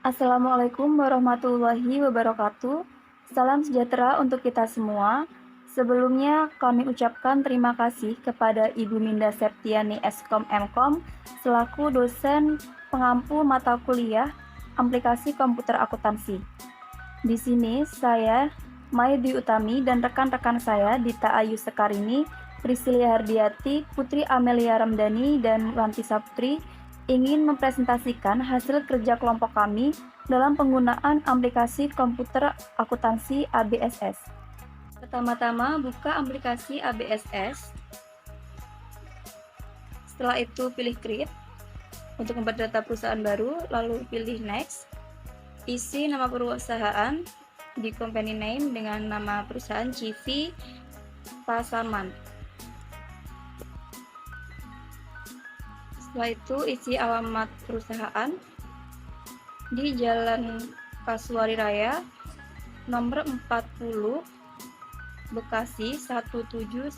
Assalamualaikum warahmatullahi wabarakatuh. Salam sejahtera untuk kita semua. Sebelumnya kami ucapkan terima kasih kepada Ibu Minda Septiani Eskom Mkom selaku dosen pengampu mata kuliah aplikasi komputer akuntansi. Di sini saya, Mai Dwi Utami, dan rekan-rekan saya Dita Ayu Sekarini, Priscilia Hardiati, Putri Amelia Ramdhani, dan Lantisa Putri ingin mempresentasikan hasil kerja kelompok kami dalam penggunaan aplikasi komputer akuntansi ABSS. Pertama-tama buka aplikasi ABSS. Setelah itu pilih Create untuk membuat data perusahaan baru, lalu pilih Next. Isi nama perusahaan di company name dengan nama perusahaan CV Pasaman. Setelah itu isi alamat perusahaan di Jalan Kasuari Raya nomor 40 Bekasi 17111.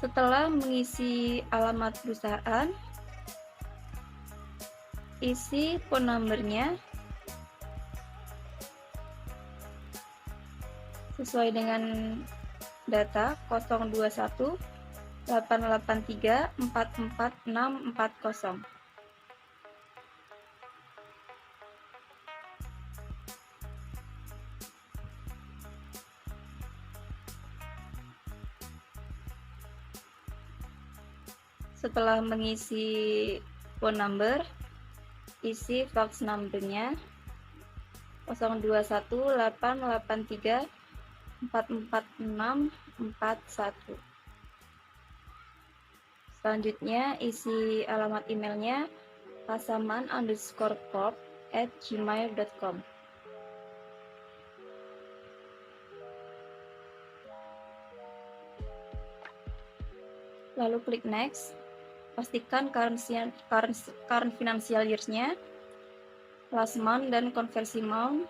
Setelah mengisi alamat perusahaan, isi phone number-nya sesuai dengan data 021 883 44640. Setelah mengisi phone number, isi fax number-nya 021 883 44641. Selanjutnya isi alamat emailnya pasaman_corp@gmail.com. Lalu klik next. Pastikan current financial years-nya, last month dan conversion amount,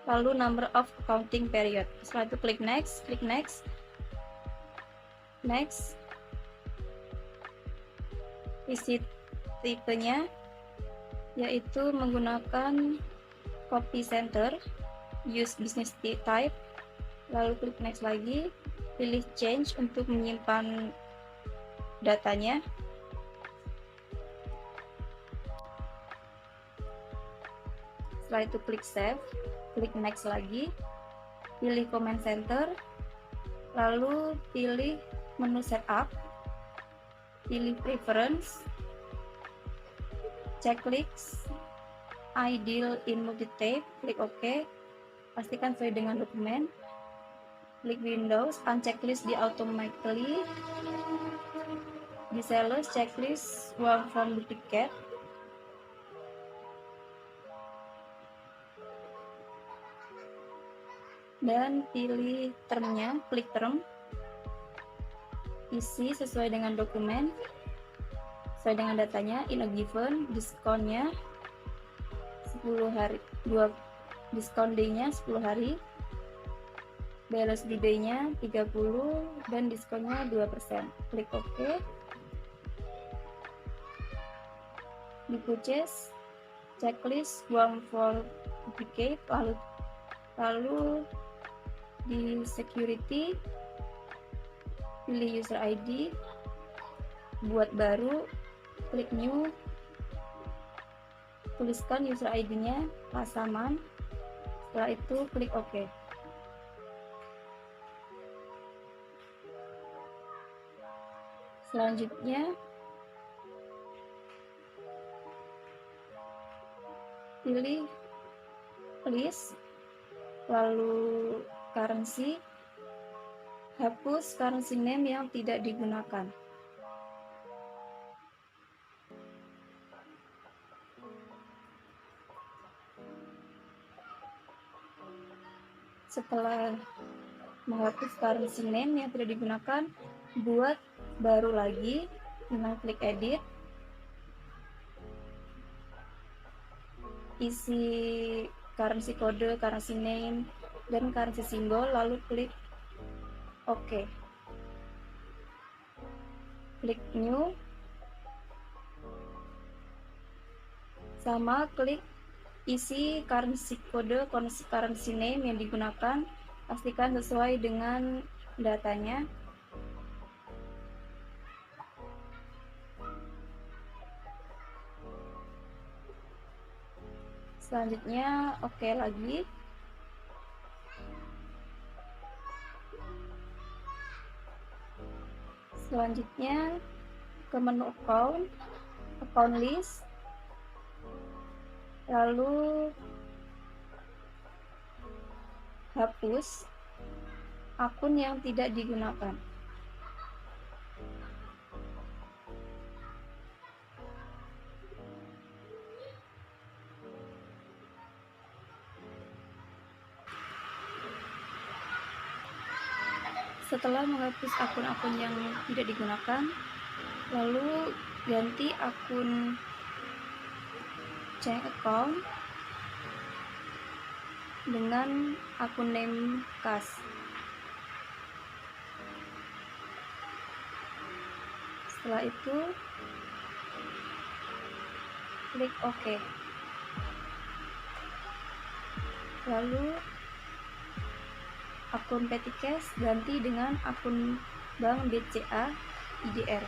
lalu number of accounting period. Setelah itu klik next, next. Isi tipenya yaitu menggunakan copy center, use business type, lalu klik next lagi, pilih change untuk menyimpan datanya. Setelah itu klik save, klik next lagi, pilih command center, lalu pilih menu setup, pilih preference, checklist, ideal in multi-tab, klik OK, pastikan sesuai dengan dokumen, klik Windows, unchecklist di automatically, di sales checklist uang from duplicate, dan pilih termnya, klik term, isi sesuai dengan dokumen, sesuai dengan datanya, in a given, diskonnya 10 hari, diskon day-nya 10 hari, balance due day-nya 30, dan diskonnya 2%. Klik OK. Di purchase, checklist uang for duplicate, lalu di security pilih user ID, buat baru, klik new, tuliskan user ID-nya Pasaman, setelah itu klik OK. Selanjutnya pilih list, lalu currency, hapus currency name yang tidak digunakan. Setelah menghapus currency name yang tidak digunakan, buat baru lagi dengan klik edit, isi currency code, currency name, dan currency simbol, lalu klik OK. Klik new, sama klik isi currency kode currency name yang digunakan, pastikan sesuai dengan datanya. Selanjutnya OK lagi. Selanjutnya ke menu account list, lalu hapus akun yang tidak digunakan. Setelah menghapus akun-akun yang tidak digunakan, lalu ganti akun change account dengan akun name kas. Setelah itu klik OK. Lalu akun petty cash ganti dengan akun bank BCA IDR,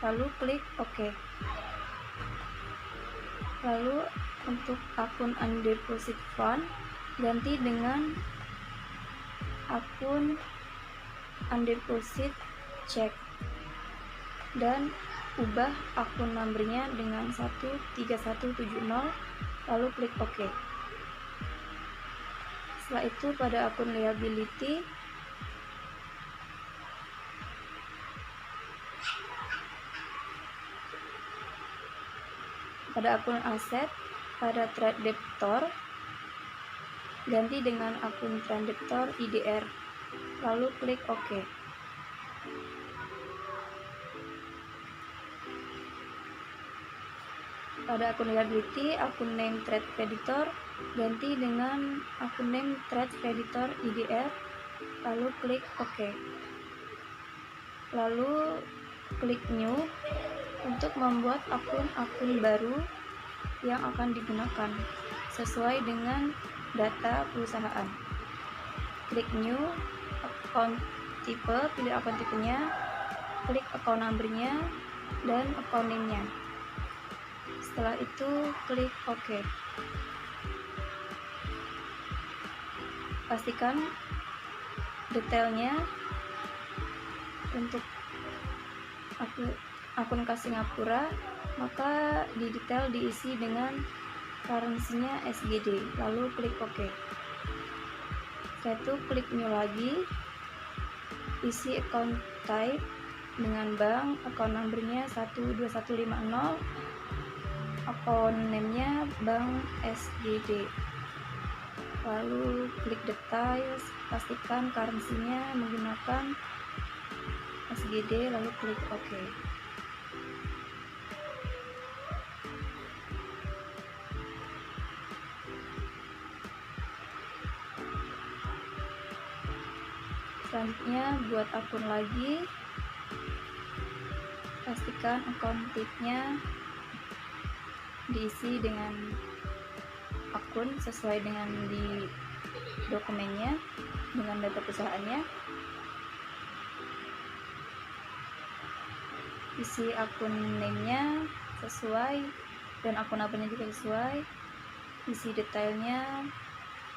lalu klik OK. Lalu untuk akun undeposit fund ganti dengan akun undeposit check dan ubah akun numbernya dengan 13170, lalu klik OK. Setelah itu pada akun liability pada akun aset, pada trade debtor ganti dengan akun trade debtor IDR, lalu klik OK. Pada akun liability, akun name trade creditor ganti dengan akun name trade creditor IDR, lalu klik OK. Lalu klik new untuk membuat akun-akun baru yang akan digunakan sesuai dengan data perusahaan. Klik new, account type, pilih account tipenya, klik account numbernya dan account name-nya. Setelah itu klik OK. Pastikan detailnya untuk akun kas Singapura, maka di detail diisi dengan currency-nya SGD, lalu klik OK. Setelah itu klik new lagi, isi account type dengan bank, account numbernya 12150, account name-nya bank SGD, lalu klik details, pastikan currency-nya menggunakan SGD, lalu klik OK. Selanjutnya buat akun lagi, pastikan account type-nya diisi dengan akun sesuai dengan di dokumennya dengan data perusahaannya. Isi akun name-nya sesuai dan akun apanya juga sesuai. Isi detailnya,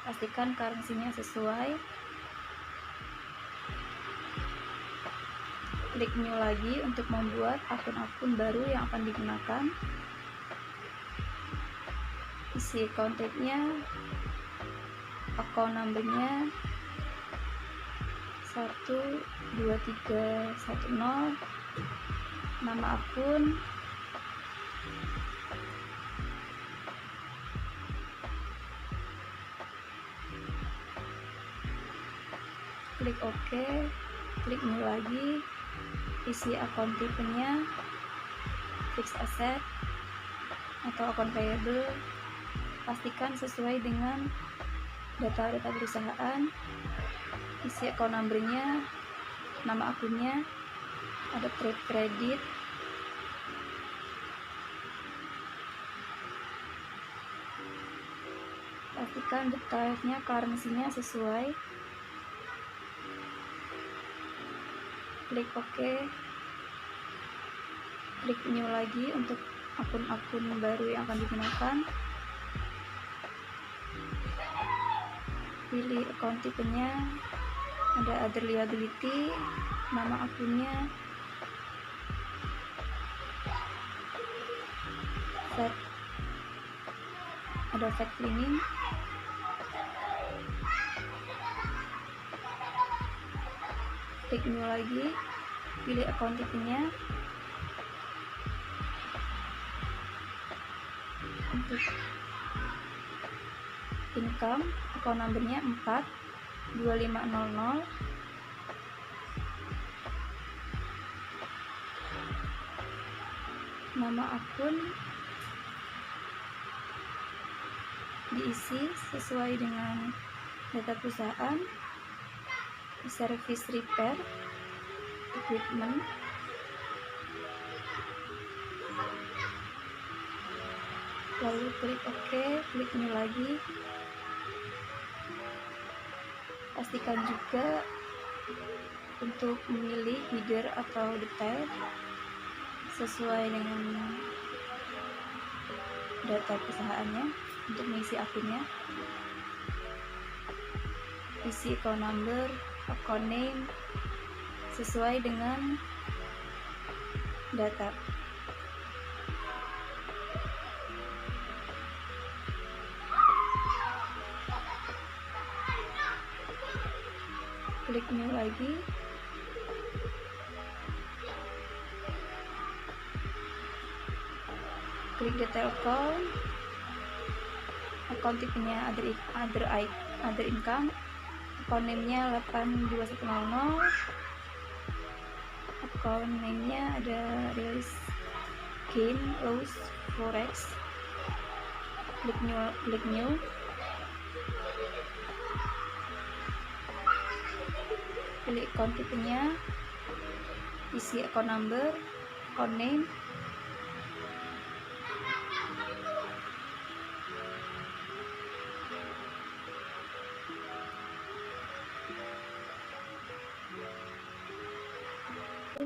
pastikan currency-nya sesuai. Klik new lagi untuk membuat akun-akun baru yang akan digunakan. Isi account type-nya, account number-nya 12310, nama akun, klik OK, klik new lagi, isi account tipenya fixed asset atau account payable, pastikan sesuai dengan data perusahaan, isi account number-nya, nama akunnya, ada trade credit, pastikan detailnya currency-nya sesuai, klik OK, klik new lagi untuk akun-akun baru yang akan digunakan, pilih account tipenya, ada other liability, nama akunnya, set, ada fat cleaning, klik new lagi, pilih account tipenya, untuk income, account number-nya 42500, nama akun diisi sesuai dengan data perusahaan, service repair, equipment, lalu klik OK, klik new lagi, pastikan juga untuk memilih header atau detail sesuai dengan data perusahaannya untuk mengisi akunnya, isi account number, account name sesuai dengan data. Klik new lagi, klik detail account tipenya other income, account name-nya 82100, account name-nya ada release gain loss forex, klik new, pilih account tipenya, isi account number, account name,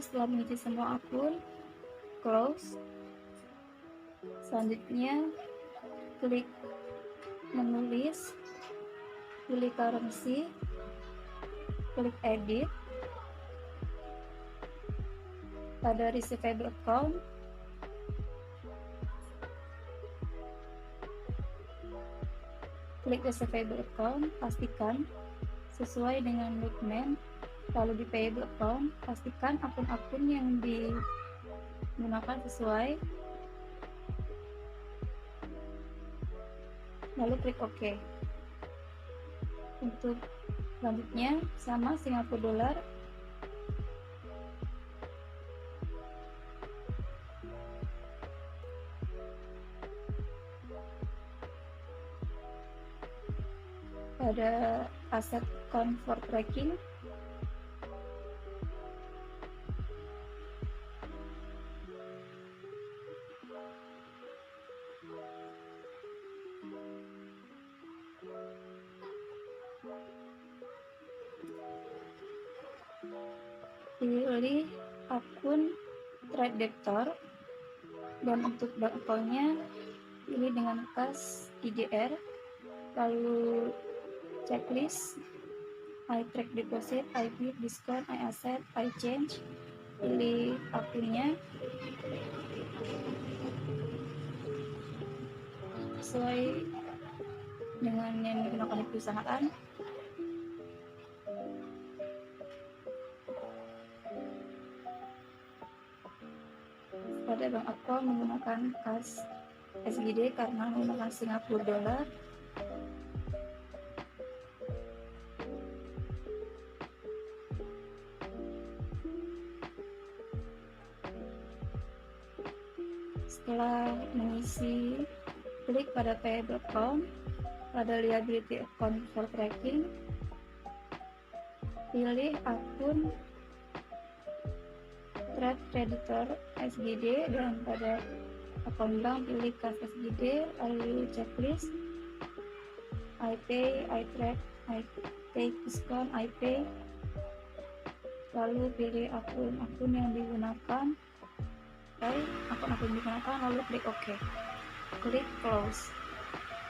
setelah mengisi semua akun, close. Selanjutnya klik menulis, pilih currency, klik edit, pada receivable account klik receivable account, pastikan sesuai dengan dokumen. Lalu di payable account, pastikan akun-akun yang digunakan sesuai, lalu klik OK. Untuk selanjutnya sama Singapura dolar, pada aset account for tracking, pilih akun trade debtor, dan untuk bank account-nya pilih dengan kas IDR, lalu checklist, I track deposit, I bid, discount, I asset, I change, pilih akunnya sesuai dengan yang digunakan di perusahaan. Pada bank account menggunakan kas SGD karena menggunakan Singapura dolar. Setelah mengisi, klik pada payable account, pada liability account for tracking, pilih akun trade creditor SGD, dan pada akun bank pilih kas SGD, lalu checklist I pay, I track, I take discount, I pay, lalu pilih akun yang digunakan, akun yang digunakan, lalu klik OK, klik close.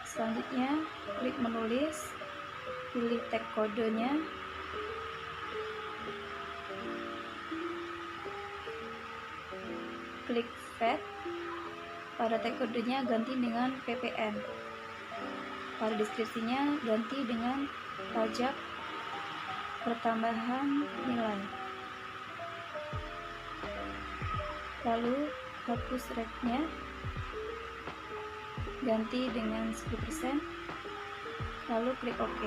Selanjutnya klik menulis, pilih tag kodenya, klik fetch, pada tag kodenya ganti dengan PPN, pada deskripsinya ganti dengan pajak pertambahan nilai, lalu hapus rate-nya, ganti dengan 10%, lalu klik OK,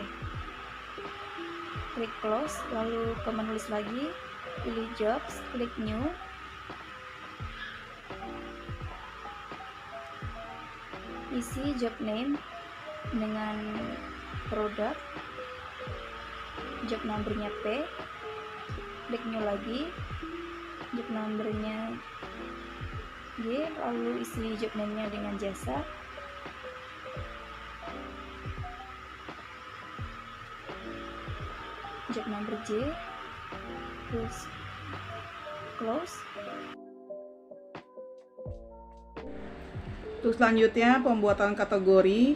klik close, lalu ke menulis lagi, pilih jobs, klik new, isi job name dengan produk, job numbernya P, klik new lagi, job numbernya G, lalu isi job name-nya dengan jasa, job number J, terus close. Untuk selanjutnya pembuatan kategori,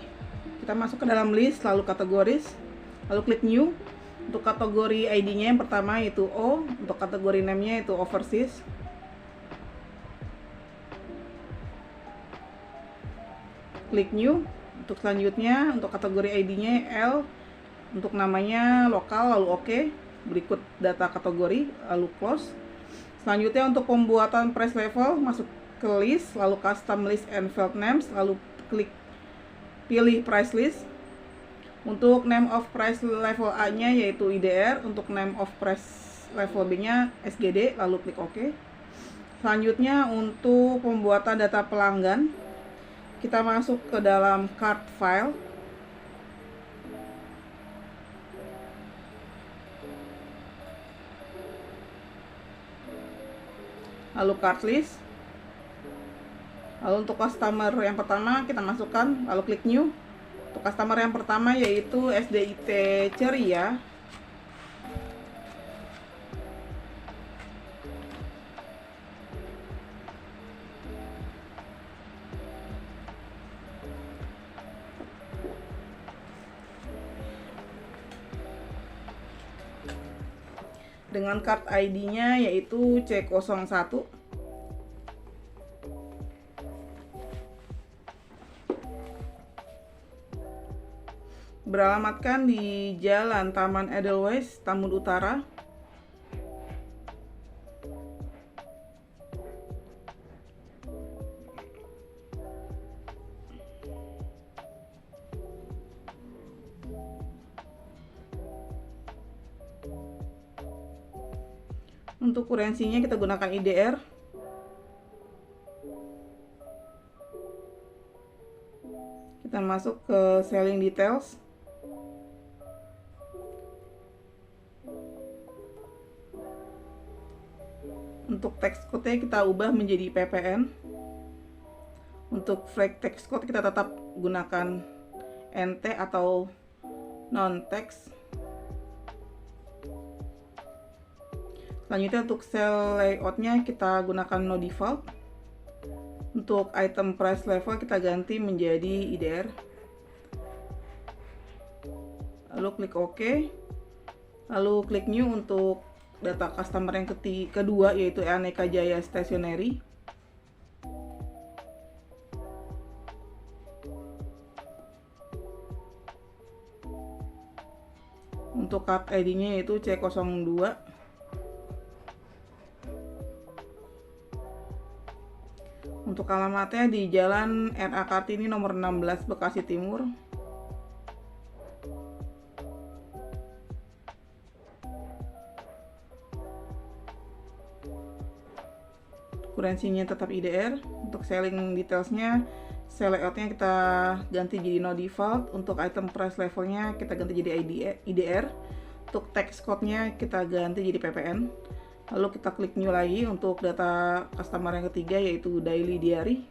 kita masuk ke dalam list, lalu kategoris, lalu klik new. Untuk kategori ID-nya yang pertama yaitu O, untuk kategori name-nya itu overseas. Klik new. Untuk selanjutnya untuk kategori ID-nya L, untuk namanya lokal, lalu OK. Berikut data kategori, lalu close. Selanjutnya untuk pembuatan price level, masuk ke list, lalu custom list and field names, lalu pilih price list. Untuk name of price level A nya yaitu IDR, untuk name of price level B nya SGD, lalu klik OK. Selanjutnya untuk pembuatan data pelanggan, kita masuk ke dalam cart file, lalu cart list. Lalu untuk customer yang pertama kita masukkan, lalu klik new. Untuk customer yang pertama yaitu SDIT Ceria. Dengan card ID-nya yaitu C01. Beralamatkan di Jalan Taman Edelweiss, Tambun Utara. Untuk kurensinya kita gunakan IDR. Kita masuk ke selling details. Untuk text code-nya kita ubah menjadi PPN. Untuk flag text code kita tetap gunakan NT atau non text. Selanjutnya untuk cell layout-nya kita gunakan no default. Untuk item price level kita ganti menjadi IDR. Lalu klik OK. Lalu klik new untuk data customer yang kedua yaitu Aneka Jaya Stationery. Untuk card ID-nya yaitu C02. Untuk alamatnya di Jalan RA Kartini nomor 16 Bekasi Timur. Kurensinya tetap IDR. Untuk selling detailsnya cell layoutnya kita ganti jadi no default, untuk item price levelnya kita ganti jadi IDR, untuk text code-nya kita ganti jadi PPN. Lalu kita klik new lagi untuk data customer yang ketiga yaitu daily diary.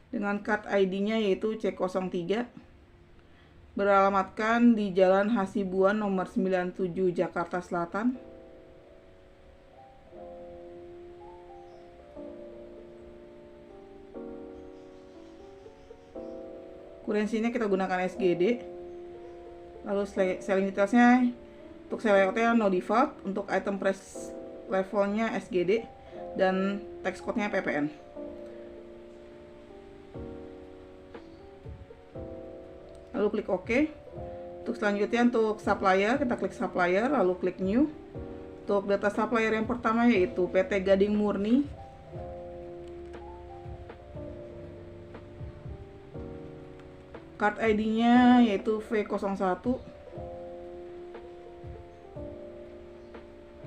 Dengan card ID-nya yaitu C03, beralamatkan di Jalan Hasibuan nomor 97 Jakarta Selatan. Kurensinya kita gunakan SGD. Lalu selling detailsnya untuk sell layoutnya no default, untuk item price levelnya SGD, dan text code-nya PPN. Lalu klik OK. Untuk selanjutnya untuk supplier, kita klik supplier lalu klik new. Untuk data supplier yang pertama yaitu PT Gading Murni. Card ID-nya yaitu V01,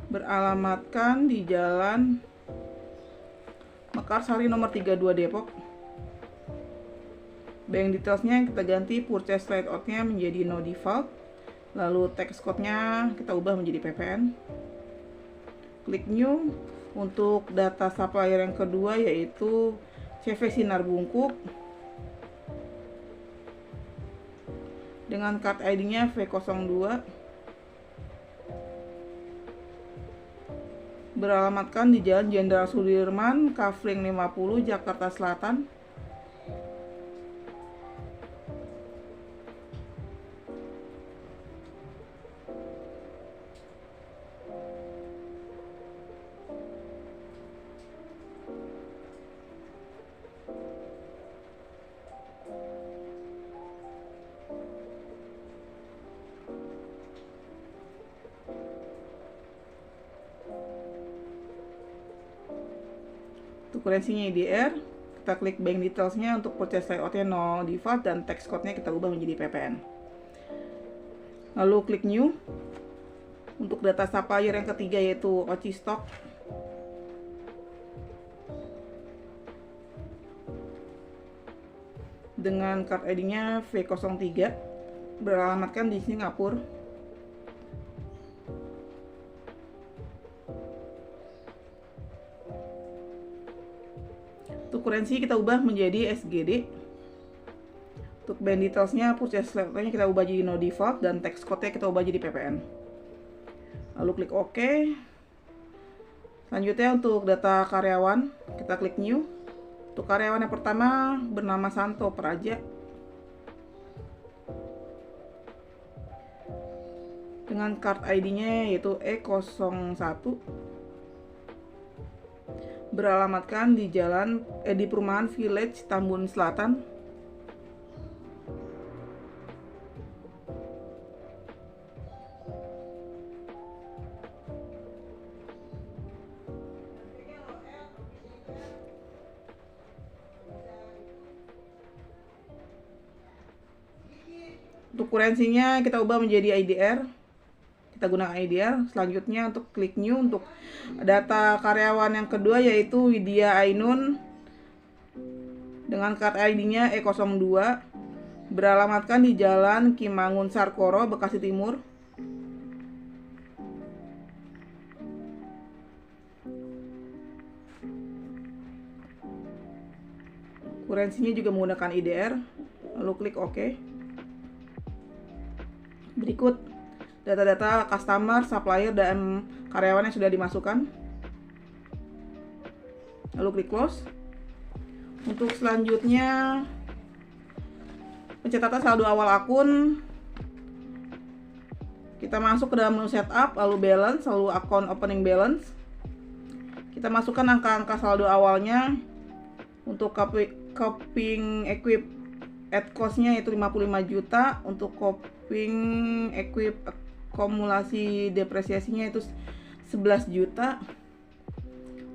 beralamatkan di Jalan Mekarsari nomor 32 Depok. Bank detailsnya kita ganti purchase layout-nya menjadi no default, lalu text code-nya kita ubah menjadi PPN. Klik new. Untuk data supplier yang kedua yaitu CV Sinar Bungkuk, dengan card ID-nya V02, beralamatkan di Jalan Jenderal Sudirman, Kafling 50, Jakarta Selatan. Untuk kurensinya IDR, kita klik bank detailsnya, untuk purchase layoutnya no default dan text code-nya kita ubah menjadi PPN. Lalu klik new. Untuk data supplier yang ketiga yaitu OCI Stock, dengan card ID-nya V03, beralamatkan di Singapura. Untuk kurensi kita ubah menjadi SGD. Untuk bank detailsnya, purchase layoutnya kita ubah jadi no default dan text code-nya kita ubah jadi PPN. Lalu klik OK. Selanjutnya untuk data karyawan, kita klik new. Untuk karyawan yang pertama bernama Santo Praja, dengan card ID-nya yaitu E01, beralamatkan di di perumahan Village Tambun Selatan. Untuk kurensinya kita ubah menjadi IDR. Kita gunakan IDR. Selanjutnya untuk klik new. Untuk data karyawan yang kedua yaitu Widya Ainun, dengan card ID-nya E02, beralamatkan di Jalan Kimangun Sarkoro, Bekasi Timur. Kurensinya juga menggunakan IDR. Lalu klik OK. Berikut data-data customer, supplier, dan karyawan yang sudah dimasukkan. Lalu klik close. Untuk selanjutnya pencatatan saldo awal akun, kita masuk ke dalam menu setup, lalu balance, lalu account opening balance. Kita masukkan angka-angka saldo awalnya. Untuk copying equip at cost-nya yaitu 55 juta. Untuk copying equip akumulasi depresiasinya itu 11 juta.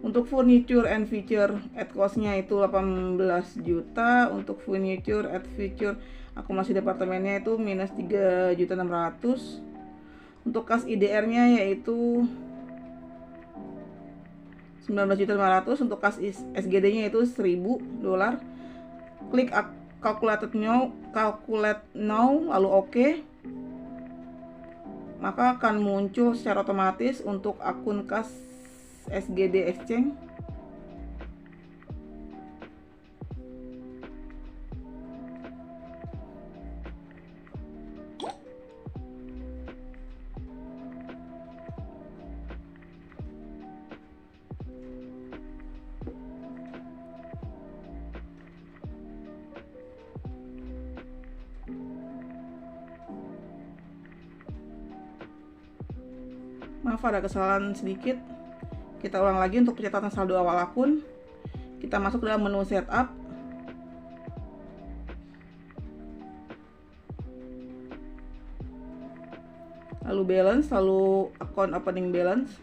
Untuk furniture and feature at cost-nya itu 18 juta. Untuk furniture at feature akumulasi departemennya itu minus 3.600.000. Untuk kas IDR-nya yaitu 19.500.000. Untuk kas SGD-nya itu $1.000. Klik calculate now lalu oke. Maka akan muncul secara otomatis untuk akun kas SGD Exchange. Maaf ada kesalahan sedikit. Kita ulang lagi untuk pencatatan saldo awal akun. Kita masuk ke dalam menu setup. Lalu balance, lalu account opening balance.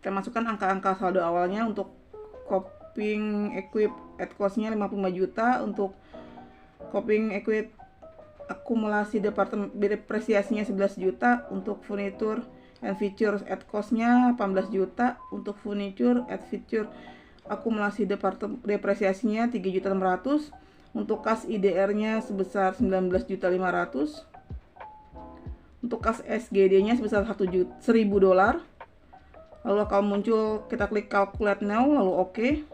Kita masukkan angka-angka saldo awalnya. Untuk copying equip at cost-nya 55 juta. Untuk copying equip akumulasi depresiasinya 11 juta. Untuk furniture and feature at cost-nya 18 juta. Untuk furniture at feature akumulasi depresiasinya 3.600.000. Untuk kas IDR-nya sebesar 19.500.000. Untuk kas SGD-nya sebesar $1.000. Lalu akan muncul, kita klik calculate now lalu oke.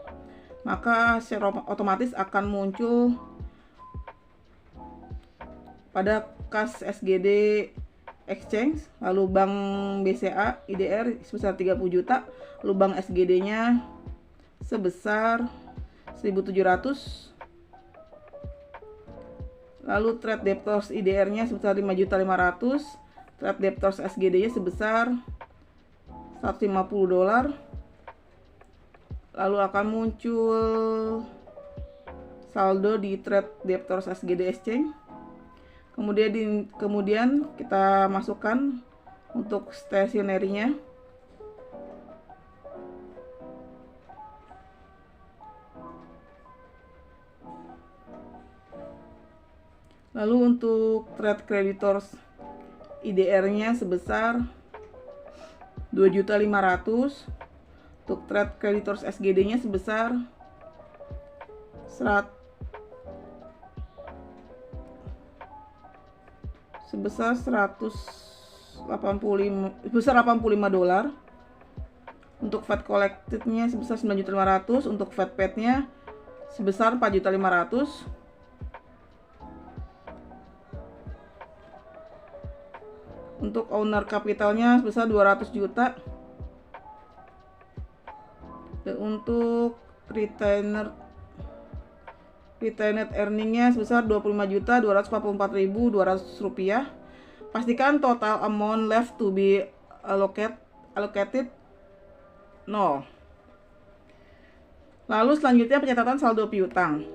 Maka secara otomatis akan muncul pada kas SGD Exchange, lalu bank BCA IDR sebesar 30 juta, lalu bank SGD-nya sebesar 1.700. Lalu trade debtors IDR-nya sebesar 5.500.000, trade debtors SGD-nya sebesar $150. Lalu akan muncul saldo di trade debtors SGD Exchange. Kemudian kita masukkan untuk stationery-nya. Lalu untuk trade creditors IDR-nya sebesar 2.500.000. Untuk trade creditors SGD-nya sebesar 85 dolar. Untuk VAT collected-nya sebesar 9.500.000. Untuk VAT paid-nya sebesar 4.500.000. Untuk owner capitalnya sebesar 200 juta. Dan untuk retained earning-nya sebesar 25.244.200 rupiah. Pastikan total amount left to be allocated 0. Lalu selanjutnya pencatatan saldo piutang.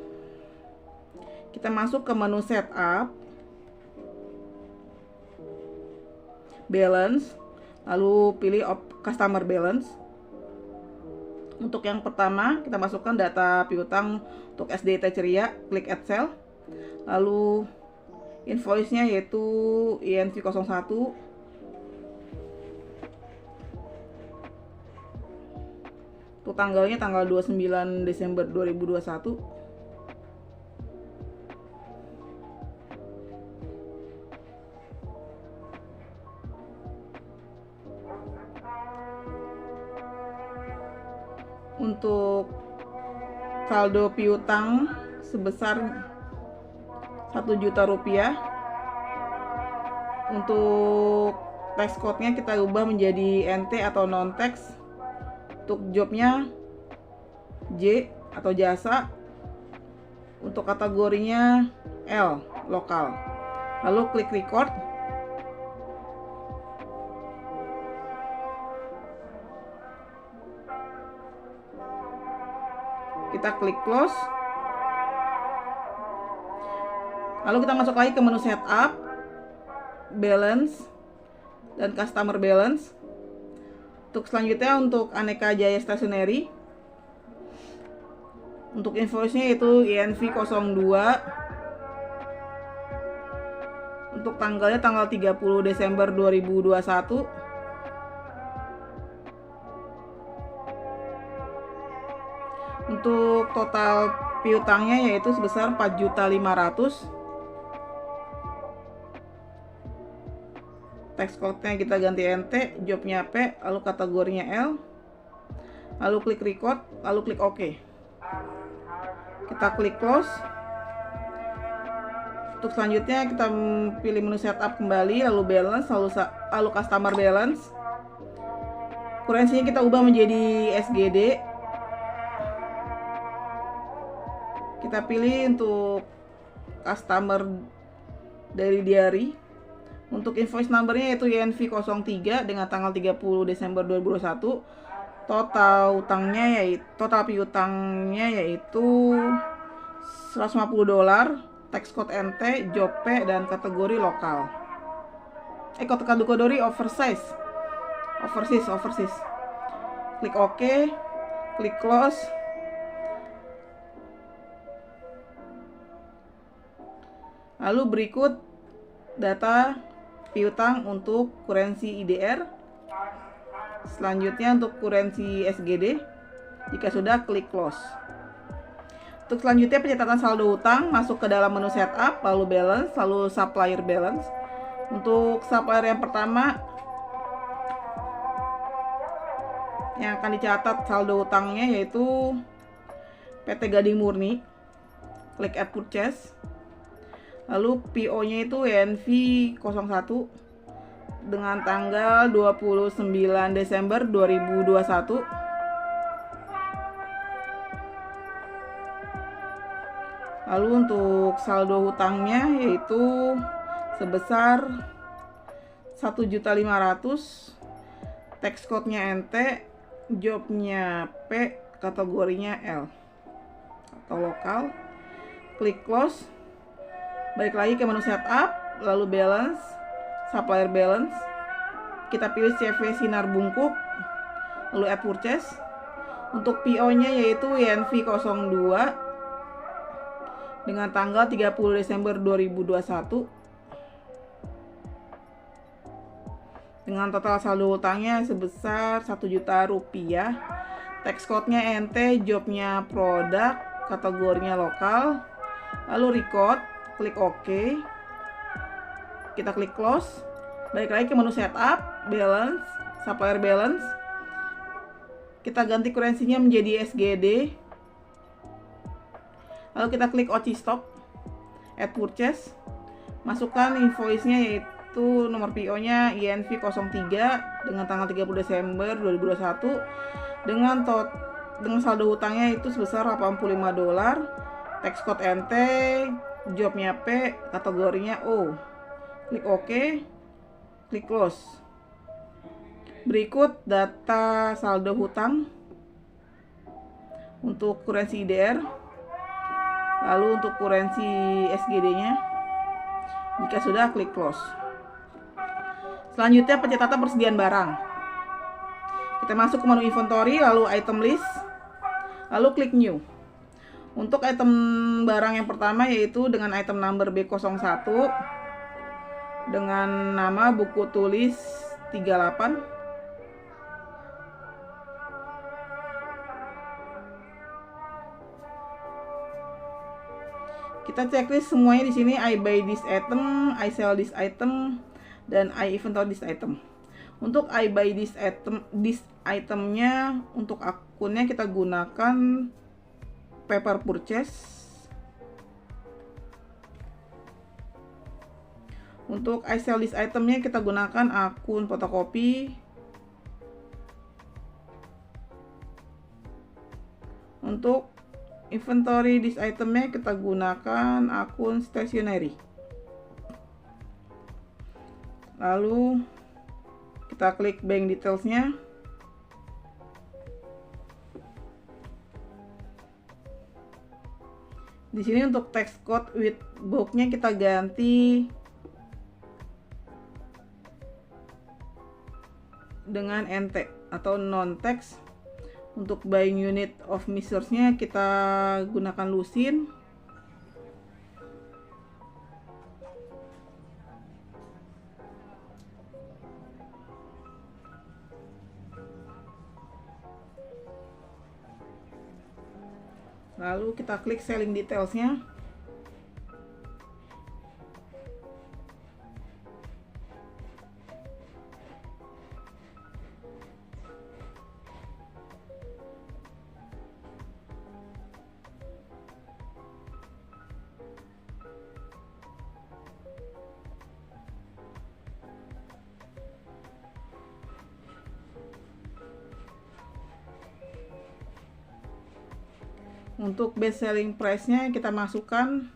Kita masuk ke menu setup, balance, lalu pilih customer balance. Untuk yang pertama kita masukkan data piutang untuk SDIT Ceria, klik add cell. Lalu invoice-nya yaitu INV01. Untuk tanggalnya tanggal 29 Desember 2021. Untuk saldo piutang sebesar 1 juta rupiah. Untuk tax code-nya kita ubah menjadi NT atau non tax. Untuk jobnya J atau jasa. Untuk kategorinya L, lokal. Lalu klik record. Kita klik close. Lalu kita masuk lagi ke menu setup, balance, dan customer balance. Untuk selanjutnya untuk Aneka Jaya Stationery. Untuk invoice-nya yaitu INV02. Untuk tanggalnya tanggal 30 Desember 2021. Untuk total piutangnya yaitu sebesar 4.500.000. Text code-nya kita ganti NT, jobnya P, lalu kategorinya L, lalu klik record, lalu klik OK. Kita klik close. Untuk selanjutnya kita pilih menu setup kembali, lalu balance, lalu customer balance. Kurensinya kita ubah menjadi SGD. Kita pilih untuk customer dari diary. Untuk invoice numbernya yaitu YNV03 dengan tanggal 30 Desember 2021. Total piutangnya yaitu $150, text code NT, job P, dan kategori lokal. Kategori overseas. Klik OK, klik close. Lalu berikut data piutang untuk kurensi IDR. Selanjutnya untuk kurensi SGD. Jika sudah, klik close. Untuk selanjutnya pencatatan saldo hutang, masuk ke dalam menu setup, lalu balance, lalu supplier balance. Untuk supplier yang pertama yang akan dicatat saldo hutangnya yaitu PT Gading Murni. Klik add purchase. Lalu PO-nya itu YNV01 dengan tanggal 29 Desember 2021. Lalu untuk saldo hutangnya yaitu sebesar 1.500.000, text code-nya NT, jobnya P, kategorinya L atau lokal. Klik close. Balik lagi ke menu setup, lalu balance, supplier balance. Kita pilih CV Sinar Bungkuk, lalu add purchase. Untuk PO-nya yaitu YNV02 dengan tanggal 30 Desember 2021. Dengan total saldo hutangnya sebesar 1 juta rupiah. Text code-nya NT, jobnya produk, kategorinya lokal. Lalu record, klik OK. Kita klik close. Balik lagi ke menu setup, balance, supplier balance. Kita ganti kurensinya menjadi SGD. Lalu kita klik OC stop, add purchase. Masukkan invoice-nya yaitu nomor PO-nya INV03 dengan tanggal 30 Desember 2021 dengan saldo hutangnya itu sebesar $85. Text code NT, jobnya P, kategorinya O. Klik OK, klik close. Berikut data saldo hutang untuk kurensi IDR, lalu untuk kurensi SGD-nya. Jika sudah, klik close. Selanjutnya pencatatan persediaan barang. Kita masuk ke menu inventory, lalu item list, lalu klik new. Untuk item barang yang pertama yaitu dengan item number B01 dengan nama buku tulis 38. Kita checklist semuanya di sini. I buy this item, I sell this item, dan I inventory this item. Untuk I buy this itemnya untuk akunnya kita gunakan paper purchase. Untuk I sell this itemnya kita gunakan akun fotokopi. Untuk inventory this itemnya kita gunakan akun stationery. Lalu kita klik bank detailsnya. Di sini untuk text code with book-nya kita ganti dengan NT atau non text. Untuk buying unit of measures-nya kita gunakan Lucin. Lalu kita klik selling detailsnya. Untuk best selling price-nya kita masukkan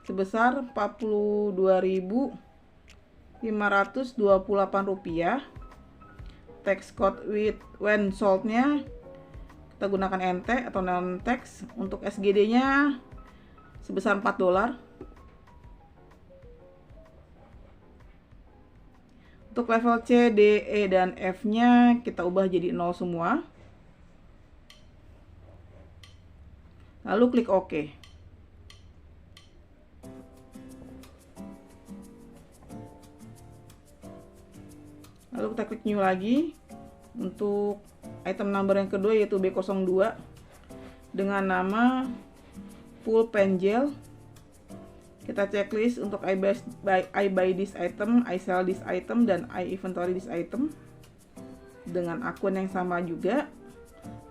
sebesar Rp42.528. Tax code with when sold-nya kita gunakan NT atau non tax. Untuk SGD-nya sebesar $4. Untuk level C, D, E, dan F-nya kita ubah jadi 0 semua. Lalu klik OK. Lalu kita klik new lagi. Untuk item number yang kedua yaitu B02 dengan nama full pen gel. Kita checklist untuk I buy this item, I sell this item, dan I inventory this item dengan akun yang sama juga.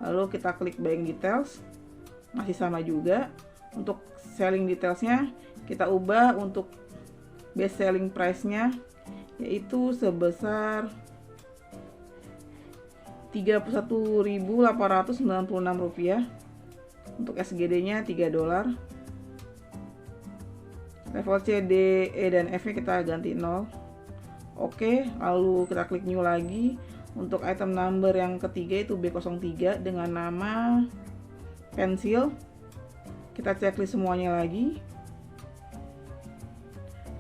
Lalu kita klik buying details, masih sama juga. Untuk selling detailsnya kita ubah untuk best selling price-nya yaitu sebesar Rp31.896. Untuk SGD-nya $3. Level C, D, E, dan F-nya kita ganti 0. Oke, lalu kita klik new lagi. Untuk item number yang ketiga itu B03 dengan nama pensil. Kita checklist semuanya lagi.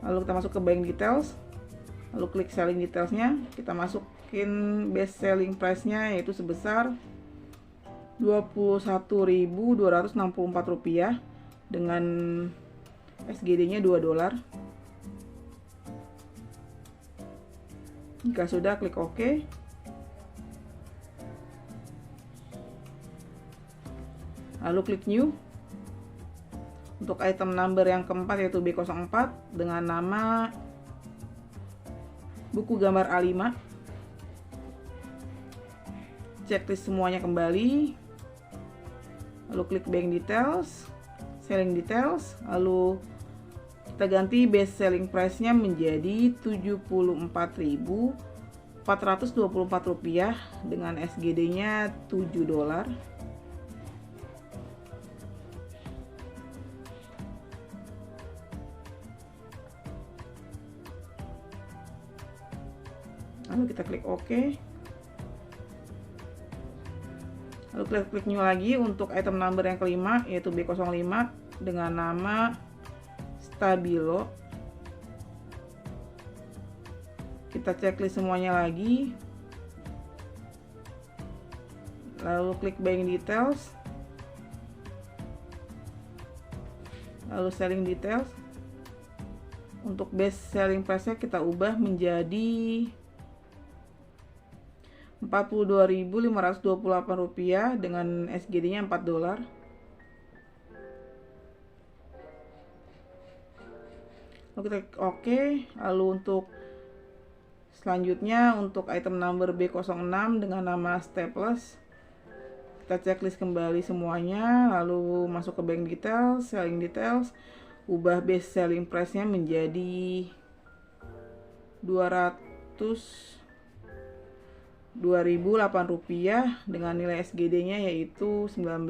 Lalu kita masuk ke buying details. Lalu klik selling detailsnya. Kita masukin best selling price-nya yaitu sebesar Rp21.264 dengan SGD-nya $2. Jika sudah, klik OK. Lalu klik new. Untuk item number yang keempat yaitu B04 dengan nama buku gambar A5. Checklist semuanya kembali. Lalu klik buying details, selling details. Lalu kita ganti best selling price-nya menjadi Rp74.424 dengan SGD-nya $7. Lalu kita klik OK. Lalu klik new lagi untuk item number yang kelima yaitu B05 dengan nama Stabilo. Kita checklist semuanya lagi. Lalu klik buying details. Lalu selling details. Untuk best selling price-nya kita ubah menjadi Rp42.528 dengan SGD-nya $4. Lalu kita klik OK. Lalu untuk selanjutnya untuk item number B06 dengan nama staples, kita checklist kembali semuanya. Lalu masuk ke bank details, selling details, ubah best selling price-nya menjadi Rp208 dengan nilai SGD-nya yaitu $19.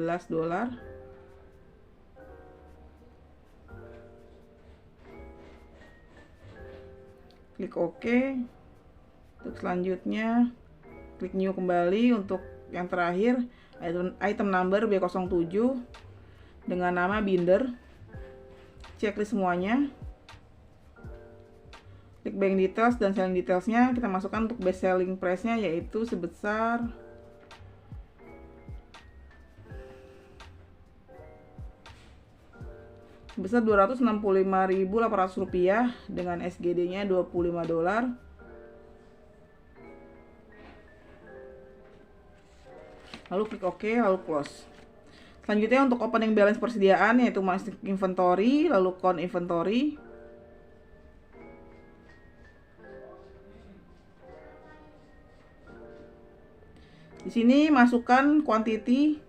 Klik OK. Untuk selanjutnya klik new kembali. Untuk yang terakhir item number B07 dengan nama binder. Checklist semuanya. Klik buying details dan selling detailsnya kita masukkan untuk best selling price-nya yaitu sebesar Rp265.800 dengan SGD-nya $25. Lalu klik OK, lalu close. Selanjutnya untuk opening balance persediaan, yaitu masuk inventory, lalu count inventory. Di sini masukkan quantity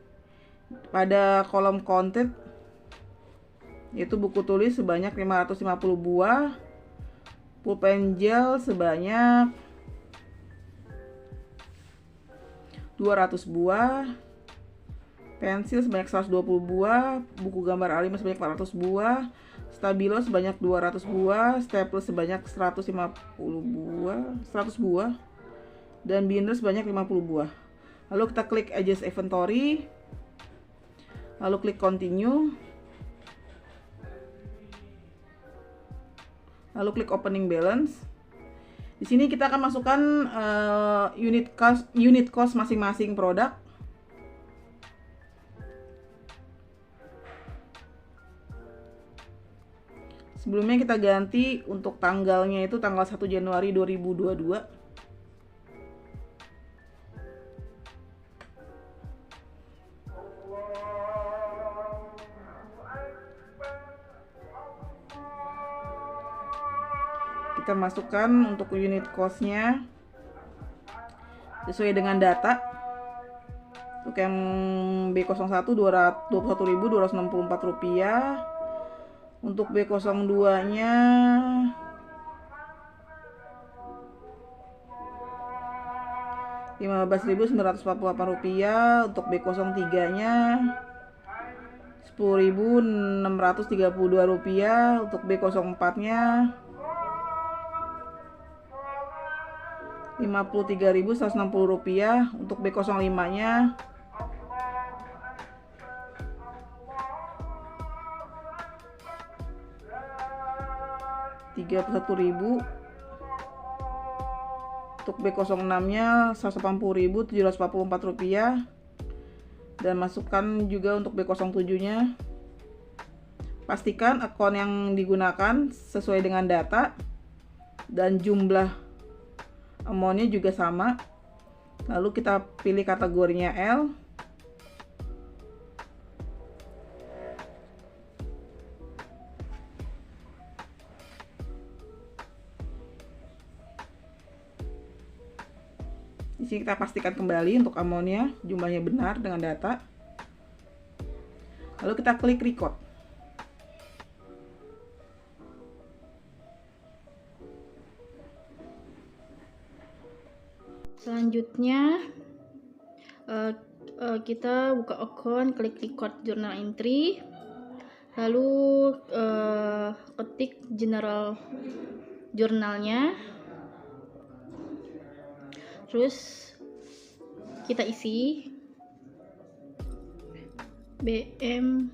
pada kolom counted, yaitu buku tulis sebanyak 550 buah, pulpen gel sebanyak 200 buah, pensil sebanyak 120 buah, buku gambar A5 sebanyak 400 buah, stabilo sebanyak 200 buah, stapler sebanyak 150 buah, 100 buah, dan binder sebanyak 50 buah. Lalu kita klik adjust inventory, lalu klik continue, lalu klik opening balance. Di sini kita akan masukkan unit cost masing-masing produk. Sebelumnya kita ganti untuk tanggalnya itu tanggal 1 Januari 2022. Kita masukkan untuk unit cost-nya sesuai dengan data. Untuk yang B01 21.264 rupiah. Untuk B02-nya Rp15.948, untuk B03-nya Rp10.632, untuk B04-nya Rp53.160, untuk B05-nya Rp31.000, untuk B06-nya Rp180.744, dan masukkan juga untuk B07-nya. Pastikan akun yang digunakan sesuai dengan data dan jumlah amount-nya juga sama. Lalu kita pilih kategorinya L. Di sini kita pastikan kembali untuk amount-nya jumlahnya benar dengan data. Lalu kita klik record. Selanjutnya kita buka akun, klik record journal entry, lalu ketik general jurnalnya, terus kita isi BM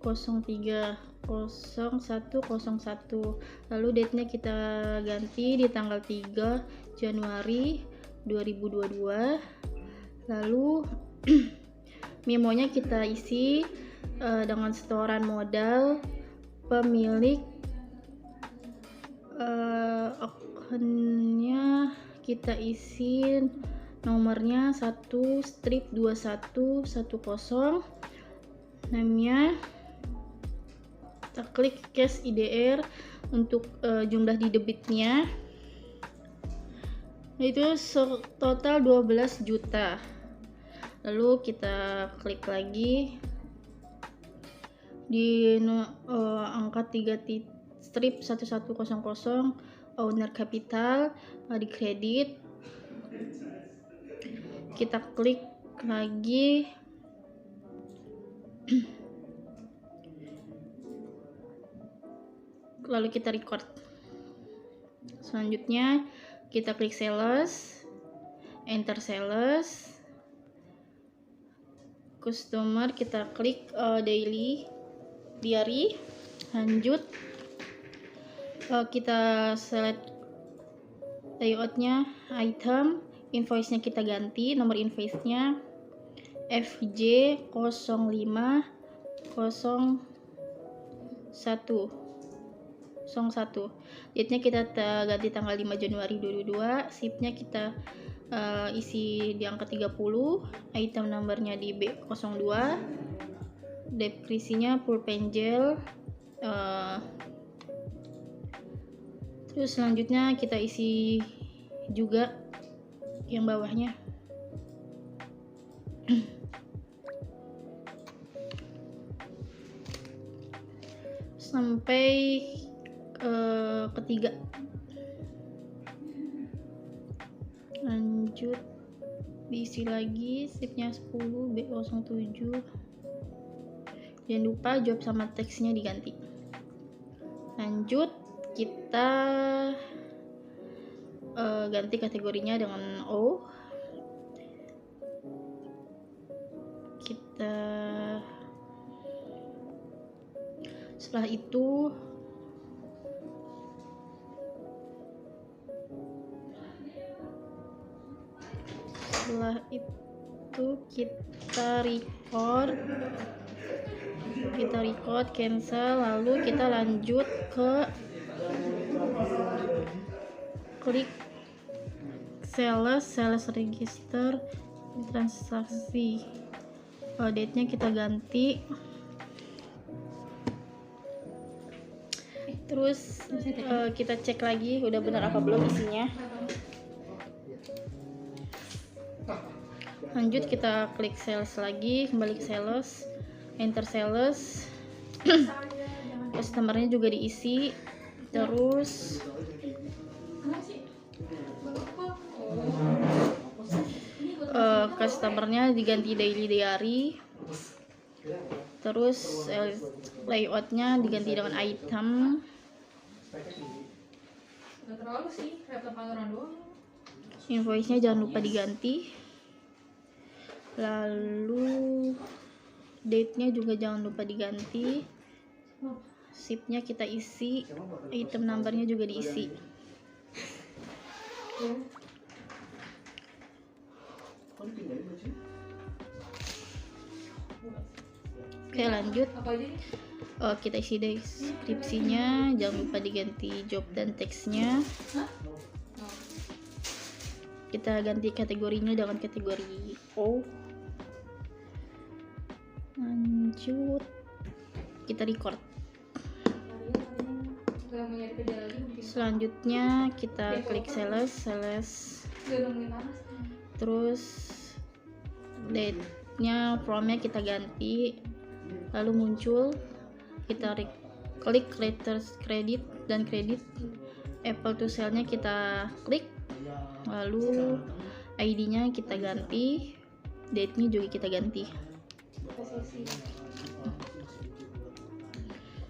030101, lalu date-nya kita ganti di tanggal 3 Januari 2022. Lalu memonya kita isi dengan setoran modal, pemilik akunnya kita isi nomornya 1/2110, namanya kita klik cash IDR. Untuk jumlah di debitnya itu total 12 juta. Lalu kita klik lagi di angka 3/1100 owner capital di kredit. Kita klik lagi lalu kita record. Selanjutnya kita klik sales, enter sales, customer, kita klik diary, lanjut. Kita select layoutnya, item, invoice-nya kita ganti, nomor invoice-nya FJ050101. Date-nya kita ganti tanggal 5 Januari 2022, SIP-nya kita isi di angka 30, item numbernya di B02, deskripsinya pulpen gel. Terus selanjutnya kita isi juga yang bawahnya. Sampai ketiga. Lanjut diisi lagi stripnya 10 B07. Jangan lupa job sama teksnya diganti. Lanjut kita ganti kategorinya dengan O. Setelah itu kita record, cancel, lalu kita lanjut ke klik sales register transaksi. Date-nya kita ganti. Terus kita cek lagi udah benar apa belum isinya. Lanjut kita klik sales lagi, kembali ke sales, enter sales. Customernya juga diisi. Terus customernya diganti daily diary. Terus layoutnya diganti dengan item. Invoice-nya jangan lupa diganti. Lalu date-nya juga jangan lupa diganti. Ship-nya kita isi, item number-nya juga diisi. Oke, lanjut. Kita isi deskripsinya, jangan lupa diganti job dan teksnya. Kita ganti kategorinya dengan kategori O. Lanjut kita record. Selanjutnya kita klik sales, terus date-nya, from-nya kita ganti, lalu muncul, kita klik letters credit dan credit, Apple to sell-nya kita klik, lalu ID-nya kita ganti, date-nya juga kita ganti.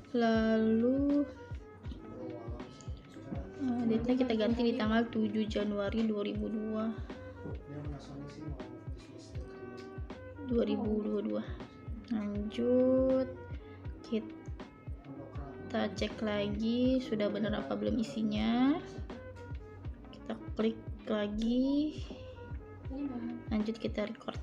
Lalu date-nya kita ganti di tanggal 7 Januari 2022. Lanjut kita cek lagi sudah benar apa belum isinya. Kita klik lagi, lanjut kita record.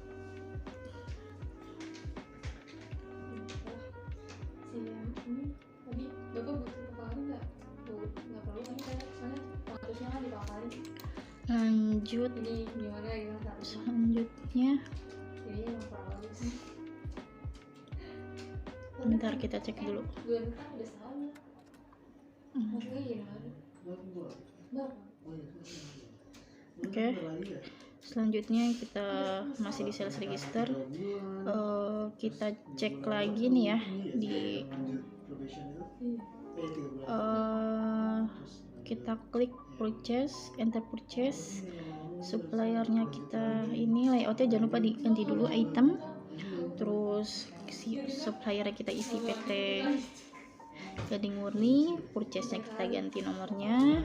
Lanjut selanjutnya, bentar kita cek dulu. Oke, selanjutnya kita masih di sales register. Kita cek lagi nih ya di kita klik purchase, enter purchase. Suppliernya kita ini layoutnya jangan lupa diganti dulu item. Terus suppliernya kita isi PT Gading Murni, purchase-nya kita ganti nomornya.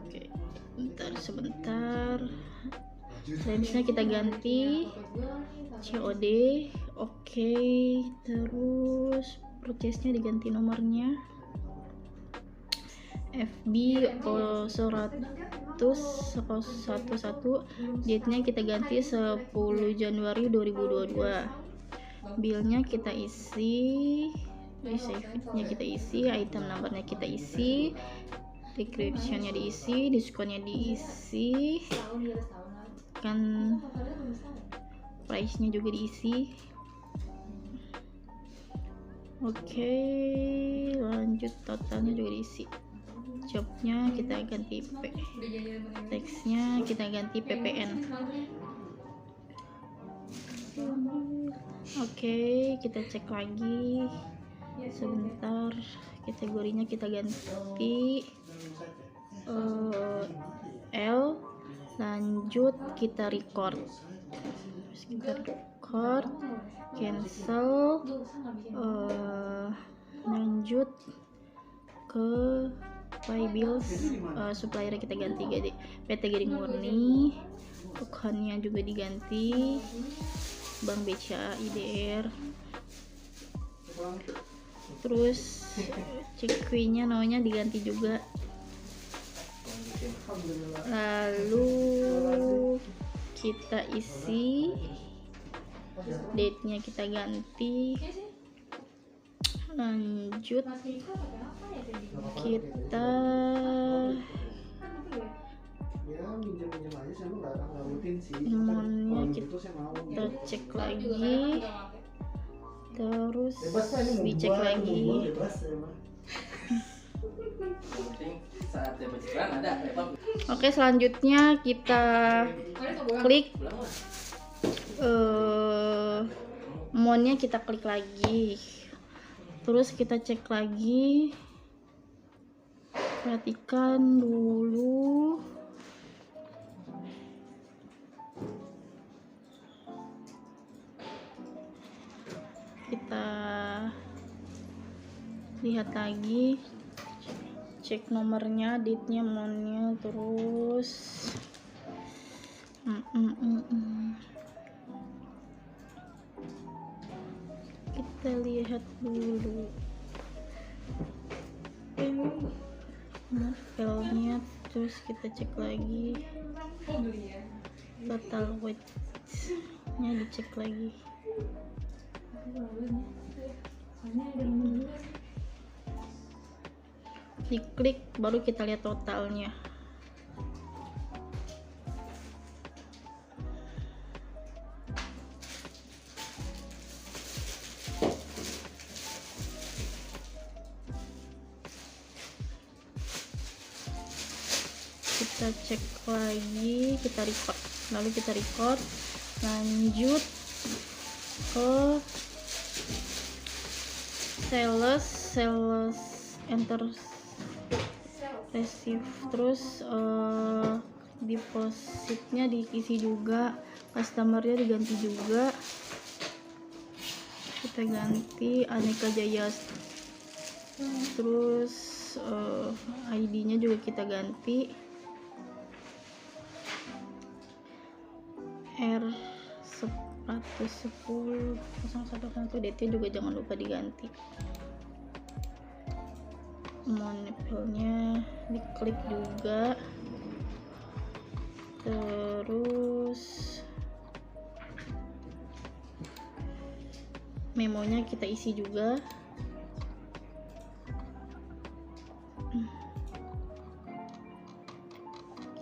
Oke, sebentar. Range-nya kita ganti COD. Oke, terus purchase-nya diganti nomornya. FB 100 date-nya kita ganti 10 Januari 2022. Bill-nya kita isi, receipt-nya kita isi, item number-nya kita isi, descriptionnya diisi, diskonnya diisi, kan price nya juga diisi. Oke, lanjut, totalnya juga diisi. Jobnya kita ganti P, teksnya kita ganti PPN. Oke, kita cek lagi sebentar. Kategorinya kita ganti L. Lanjut kita record. Terus kita record, cancel, lanjut ke pay bills. Supplier kita ganti PT Giring Murni, account-nya juga diganti Bank BCA IDR. Terus cekwinya namanya diganti juga. Lalu kita isi, date-nya kita ganti. Lanjut kita nomornya kita cek lagi, terus dicek lagi. Oke, selanjutnya kita klik monnya, kita klik lagi, terus kita cek lagi. Perhatikan dulu, kita lihat lagi, cek nomornya, date-nya, monnya, terus kita lihat dulu filenya, terus kita cek lagi total weight-nya, dicek lagi. Diklik baru kita lihat totalnya. Kita cek lagi, kita record, lalu kita record, lanjut ke sales enter receive, terus depositnya diisi juga, customernya diganti juga, kita ganti Aneka Jaya, terus ID-nya juga kita ganti R110 01 DT juga jangan lupa diganti. Monopilnya diklik juga, terus memonya kita isi juga.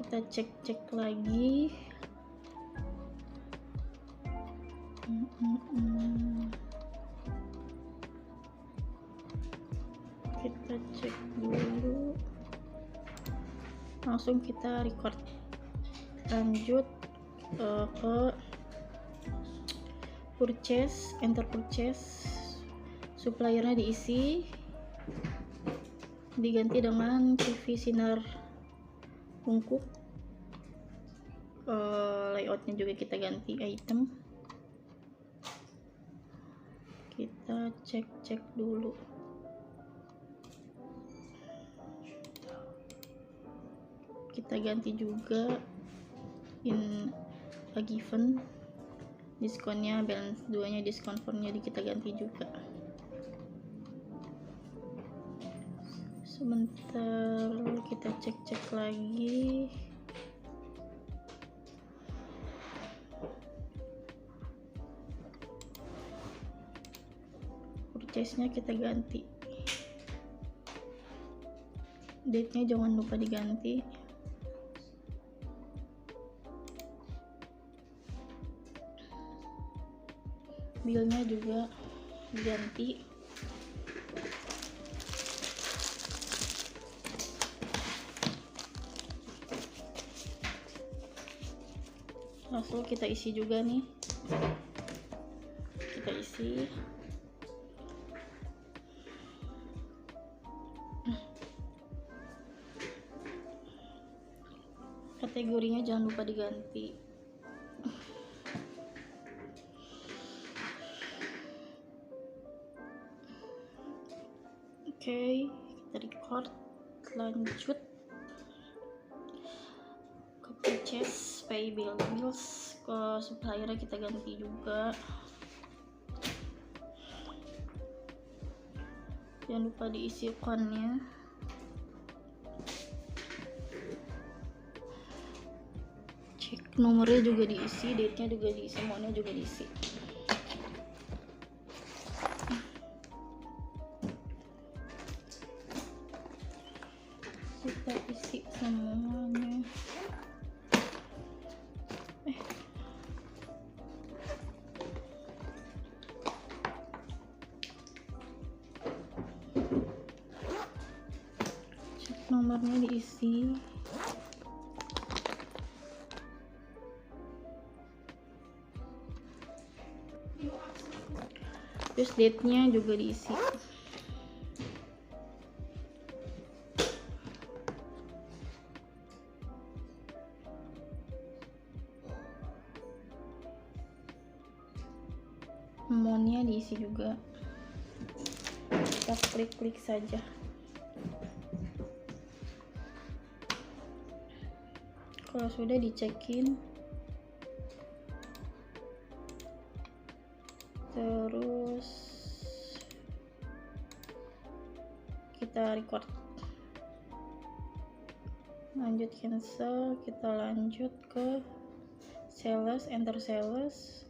Kita cek lagi. Kita cek dulu, langsung kita record. Lanjut ke purchase, enter purchase, suppliernya diisi, diganti dengan TV sinar bungkuk. Layoutnya juga kita ganti item. Kita cek dulu. Kita ganti juga in a given, diskonnya balance 2 nya, diskon formnya kita ganti juga. Sebentar kita cek lagi. Purchase-nya kita ganti. date-nya jangan lupa diganti. Bill-nya juga diganti. Langsung kita isi juga nih, kita isi. Kategorinya jangan lupa diganti. Oke, kita record, lanjut ke purchase, pay bills, ke supplier kita ganti juga. Jangan lupa diisi account-nya. Cek nomornya juga diisi, date-nya juga diisi, semuanya juga diisi. Kita isi semuanya. Cek nomornya diisi. Terus date-nya juga diisi. Amount-nya diisi juga. Kita klik-klik saja. Kalau sudah dicekin, terus kita record, lanjut cancel, kita lanjut ke sales, enter sales,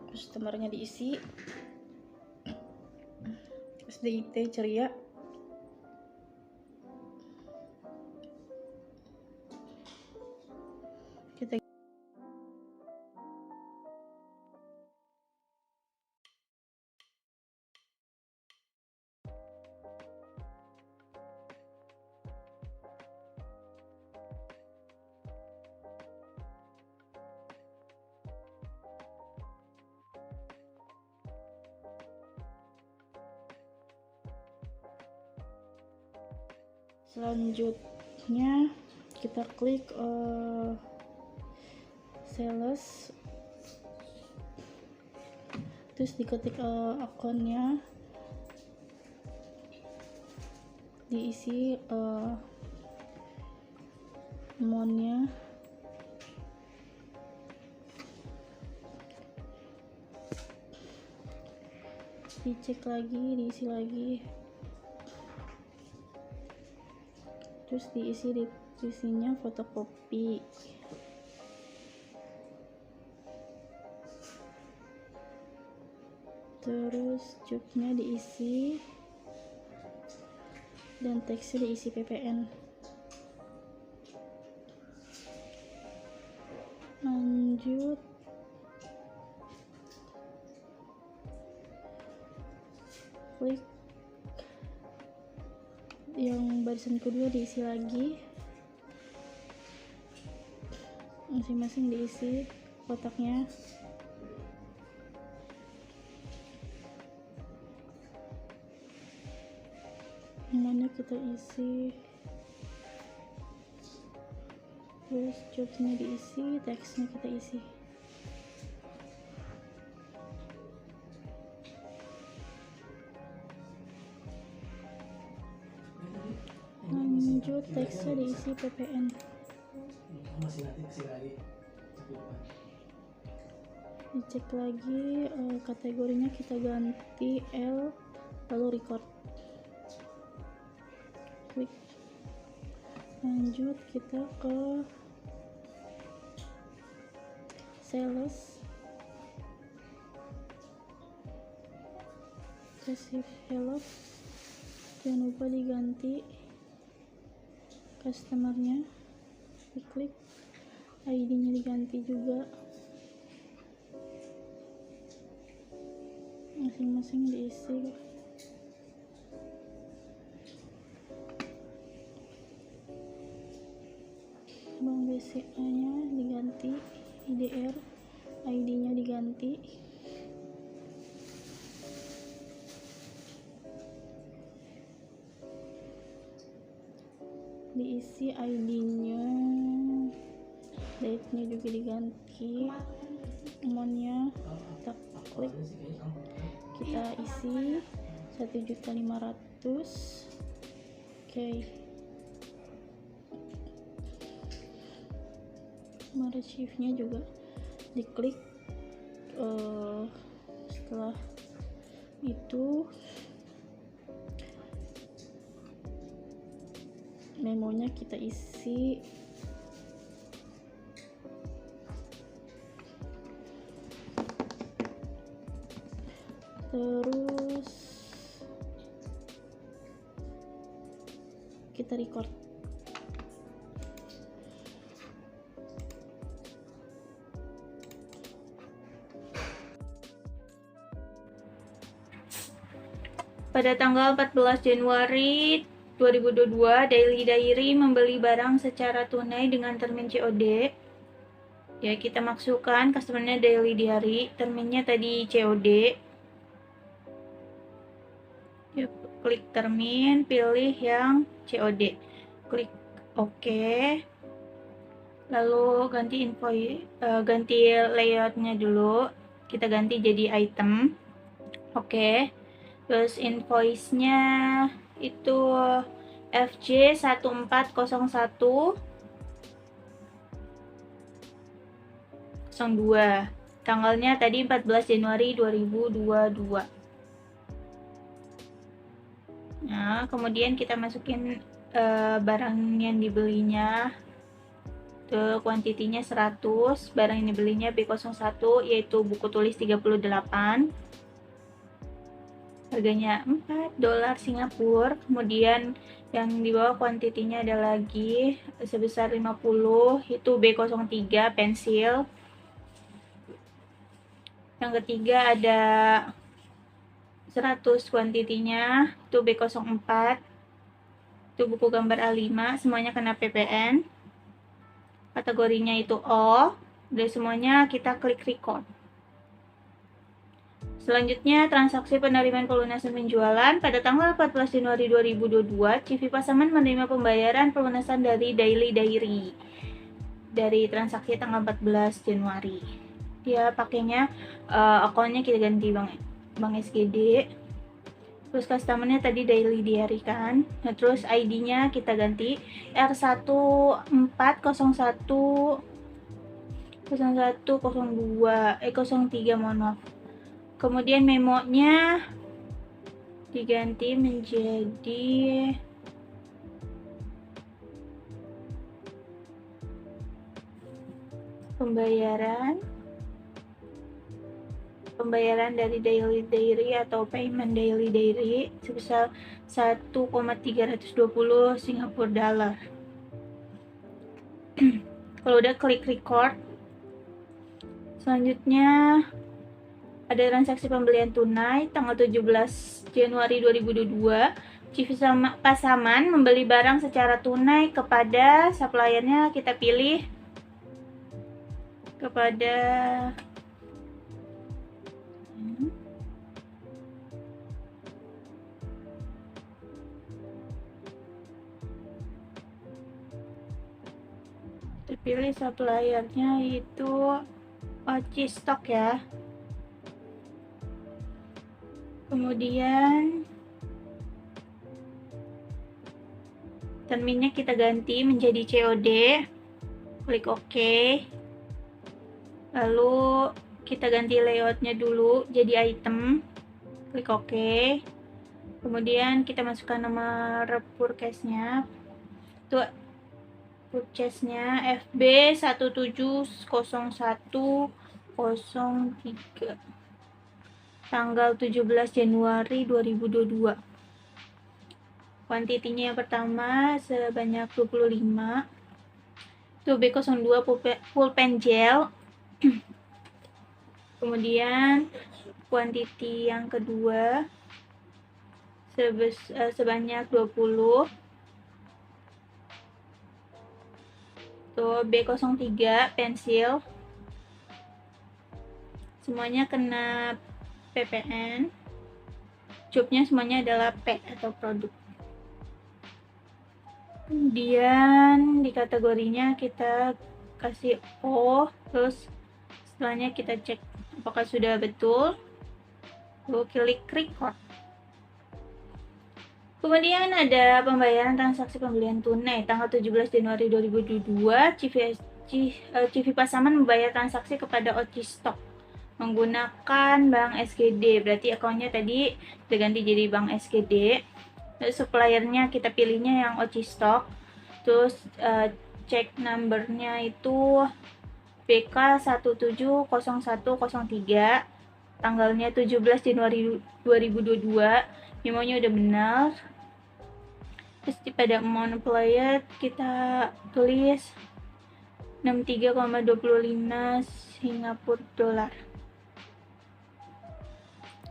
customernya diisi, SDIT ceria, kita selanjutnya kita klik sales, terus diketik akunnya, diisi amount-nya, dicek lagi, diisi lagi, terus diisi isinya fotokopi, terus jobnya diisi dan teksnya diisi PPN. Lanjut klik yang barisan kedua, diisi lagi, masing-masing diisi kotaknya. Namanya kita isi, terus jobnya diisi, teksnya kita isi. Lanjut teksnya diisi PPN. Dicek lagi, kategorinya kita ganti L, lalu record, klik. Lanjut kita ke sales, receive hello, jangan lupa diganti. customernya, diklik, ID-nya diganti juga, masing-masing diisi. Bank BCA-nya diganti, IDR, ID-nya diganti, diisi ID-nya, date-nya juga diganti, amount-nya kita klik, kita isi 1.500.000. Oke. Archive-nya juga diklik. Setelah itu memonya kita isi, terus kita record. Pada tanggal 14 Januari 2022, Daily Diary membeli barang secara tunai dengan termin COD. Ya, kita masukkan customernya Daily Diary, terminnya tadi COD. Ya, klik termin, pilih yang COD, klik OK. Lalu ganti layoutnya dulu, kita ganti jadi item. Oke. Terus invoice-nya itu FJ 1401 02. Tanggalnya tadi 14 Januari 2022. Nah, kemudian kita masukin barang yang dibelinya. Tuh, kuantitinya 100. Barang yang dibelinya B01 yaitu buku tulis 38. Harganya $4 Singapura. Kemudian yang di bawah kuantitinya ada lagi sebesar 50, itu B03 pensil. Yang ketiga ada 100 kuantitinya, itu B04, itu buku gambar A5, semuanya kena PPN. Kategorinya itu O. Udah semuanya kita klik record. Selanjutnya, transaksi penerimaan pelunasan penjualan. Pada tanggal 14 Januari 2022, CV Pasaman menerima pembayaran pelunasan dari Daily Diary dari transaksi tanggal 14 Januari. Dia pakainya akunnya kita ganti Bank SGD. Terus customernya tadi Daily Diary kan. Nah, terus ID-nya kita ganti R1401 03, mohon maaf. Kemudian memonya diganti menjadi pembayaran dari Daily Diary atau payment Daily Diary sebesar 1,320 Singapura dollar. Kalau udah klik record. Selanjutnya ada transaksi pembelian tunai tanggal 17 Januari 2022. CV Pasaman membeli barang secara tunai kepada suppliernya, kita pilih kepada terpilih suppliernya itu Stock ya. Kemudian terminnya kita ganti menjadi COD, klik OK. Lalu kita ganti layoutnya dulu jadi item, klik OK. Kemudian kita masukkan nomor purchase-nya, itu purchase-nya FB 170103, tanggal 17 Januari 2022. Kuantitinya yang pertama sebanyak 25. Itu B02 pulpen gel. Kemudian kuantiti yang kedua sebanyak 20. Tuh B03 pensil. Semuanya kena PPN. Cupnya semuanya adalah P atau produk. Kemudian di kategorinya kita kasih O, terus setelahnya kita cek apakah sudah betul, lalu klik record. Kemudian ada pembayaran transaksi pembelian tunai tanggal 17 Januari 2022. CV Pasaman membayar transaksi kepada OC Stock menggunakan bank SGD, berarti akunnya tadi udah ganti jadi bank SGD. Terus suppliernya kita pilihnya yang OC Stock. Terus check numbernya itu BK170103, tanggalnya 17 Januari 2022. Memonya udah benar. Terus pada amount applied kita tulis 63,25 Singapura dolar.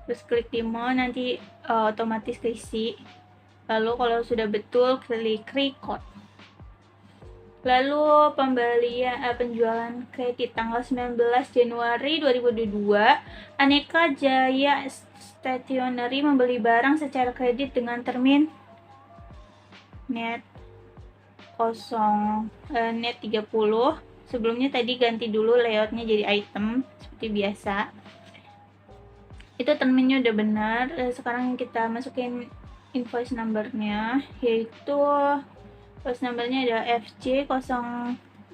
Terus klik di amount, nanti otomatis keisi. Lalu kalau sudah betul klik record. Lalu penjualan kredit tanggal 19 Januari 2022. Aneka Jaya Stationery membeli barang secara kredit dengan termin net 30. Sebelumnya tadi ganti dulu layoutnya jadi item seperti biasa. Itu terminnya udah benar. Sekarang kita masukin invoice numbernya, yaitu invoice numbernya ada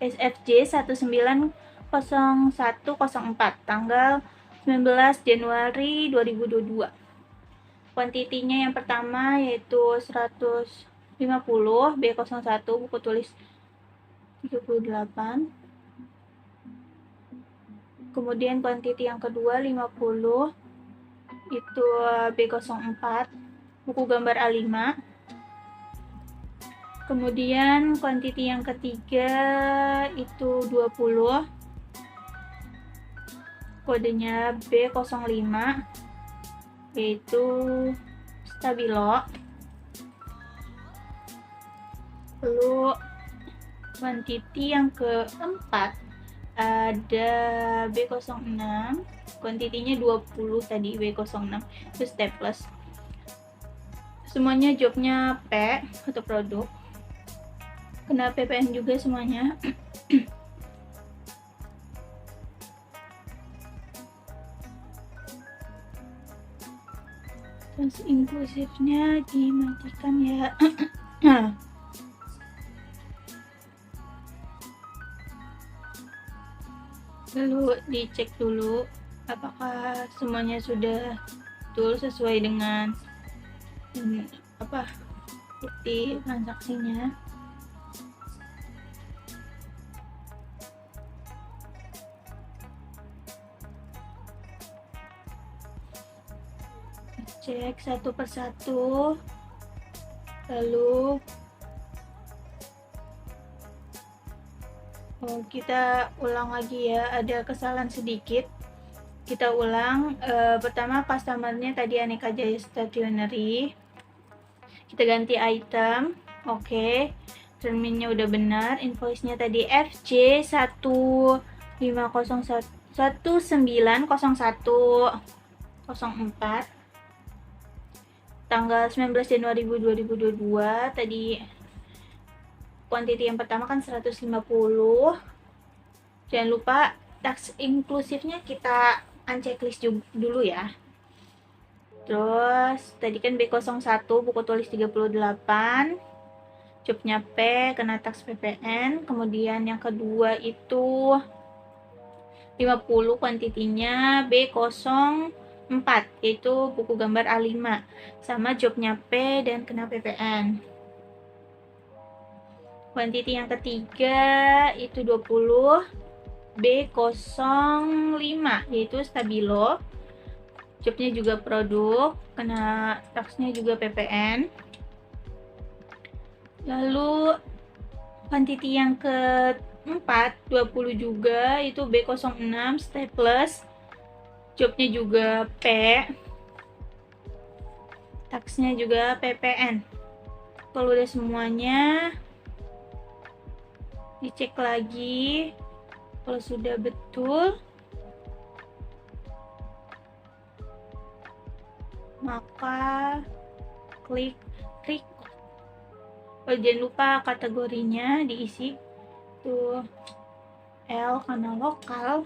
SFJ 190104 tanggal 19 Januari 2022. Kuantitinya yang pertama yaitu 150 B01 buku tulis 38. Kemudian kuantiti yang kedua 50 itu B04 buku gambar A5. Kemudian kuantiti yang ketiga itu 20, kodenya B05 yaitu stabilo. Lalu kuantiti yang keempat ada B06, kuantitinya 20 tadi, B06 itu staples. Semuanya jobnya P atau produk, kena PPN juga semuanya. Terus inklusifnya dimatikan ya. Lalu dicek dulu apakah semuanya sudah betul sesuai dengan bukti transaksinya. Cek satu persatu, lalu kita ulang lagi ya, ada kesalahan sedikit. Kita ulang. Pertama customernya tadi Aneka Jaya Stationery, kita ganti item. Oke. Terminnya udah benar. Invoice-nya tadi FJ 190104 tanggal 19 Januari 2022. Tadi kuantiti yang pertama kan 150. Jangan lupa tax inklusifnya kita unchecklist dulu ya. Terus tadi kan B01 buku tulis 38, jobnya P, kena tax PPN. Kemudian yang kedua itu 50, kuantitinya B04 yaitu buku gambar A5, sama jobnya P dan kena PPN. Kuantiti yang ketiga itu 20 B05 yaitu stabilo, jobnya juga produk, kena taxnya juga PPN. Lalu quantity yang keempat 20 juga, itu B06 staples, jobnya juga P, taxnya juga PPN. Kalau udah semuanya dicek lagi, kalau sudah betul maka klik record. Oh, jangan lupa kategorinya diisi tuh, L karena lokal,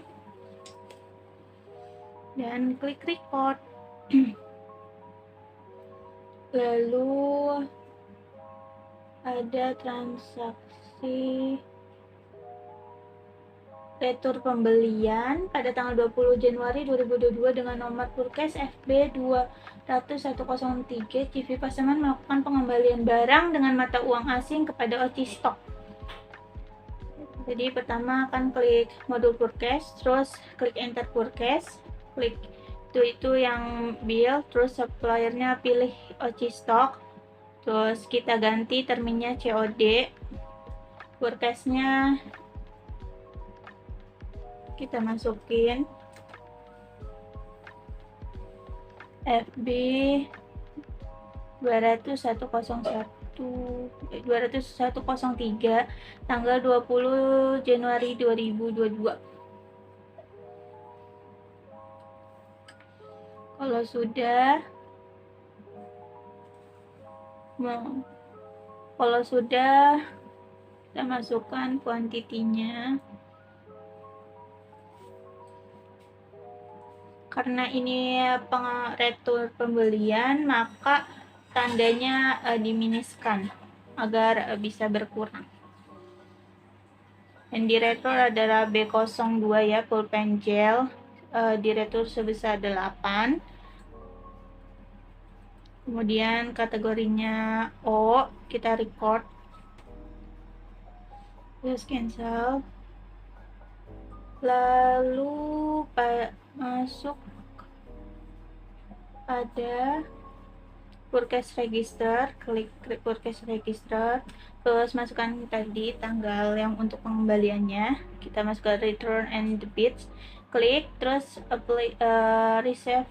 dan klik record. Lalu ada transaksi retur pembelian pada tanggal 20 Januari 2022 dengan nomor purchase FB 20103. CV Pasaman melakukan pengembalian barang dengan mata uang asing kepada OC Stock. Jadi pertama akan klik modul purchase, terus klik enter purchase, klik itu yang bill, terus suppliernya pilih OC Stock, terus kita ganti terminnya COD, purchase-nya kita masukin FB 20103 tanggal 20 Januari 2022. Kalau sudah kita masukkan kuantitinya. Karena ini retur pembelian, maka tandanya diminuskan agar bisa berkurang. Yang diretur adalah B02 ya, pulpen gel, diretur sebesar 8. Kemudian kategorinya O, kita record, terus cancel. Lalu masuk pada purchase register, klik purchase register, terus masukkan tadi tanggal yang untuk pengembaliannya, kita masukkan return and debits, klik, terus apply, receive,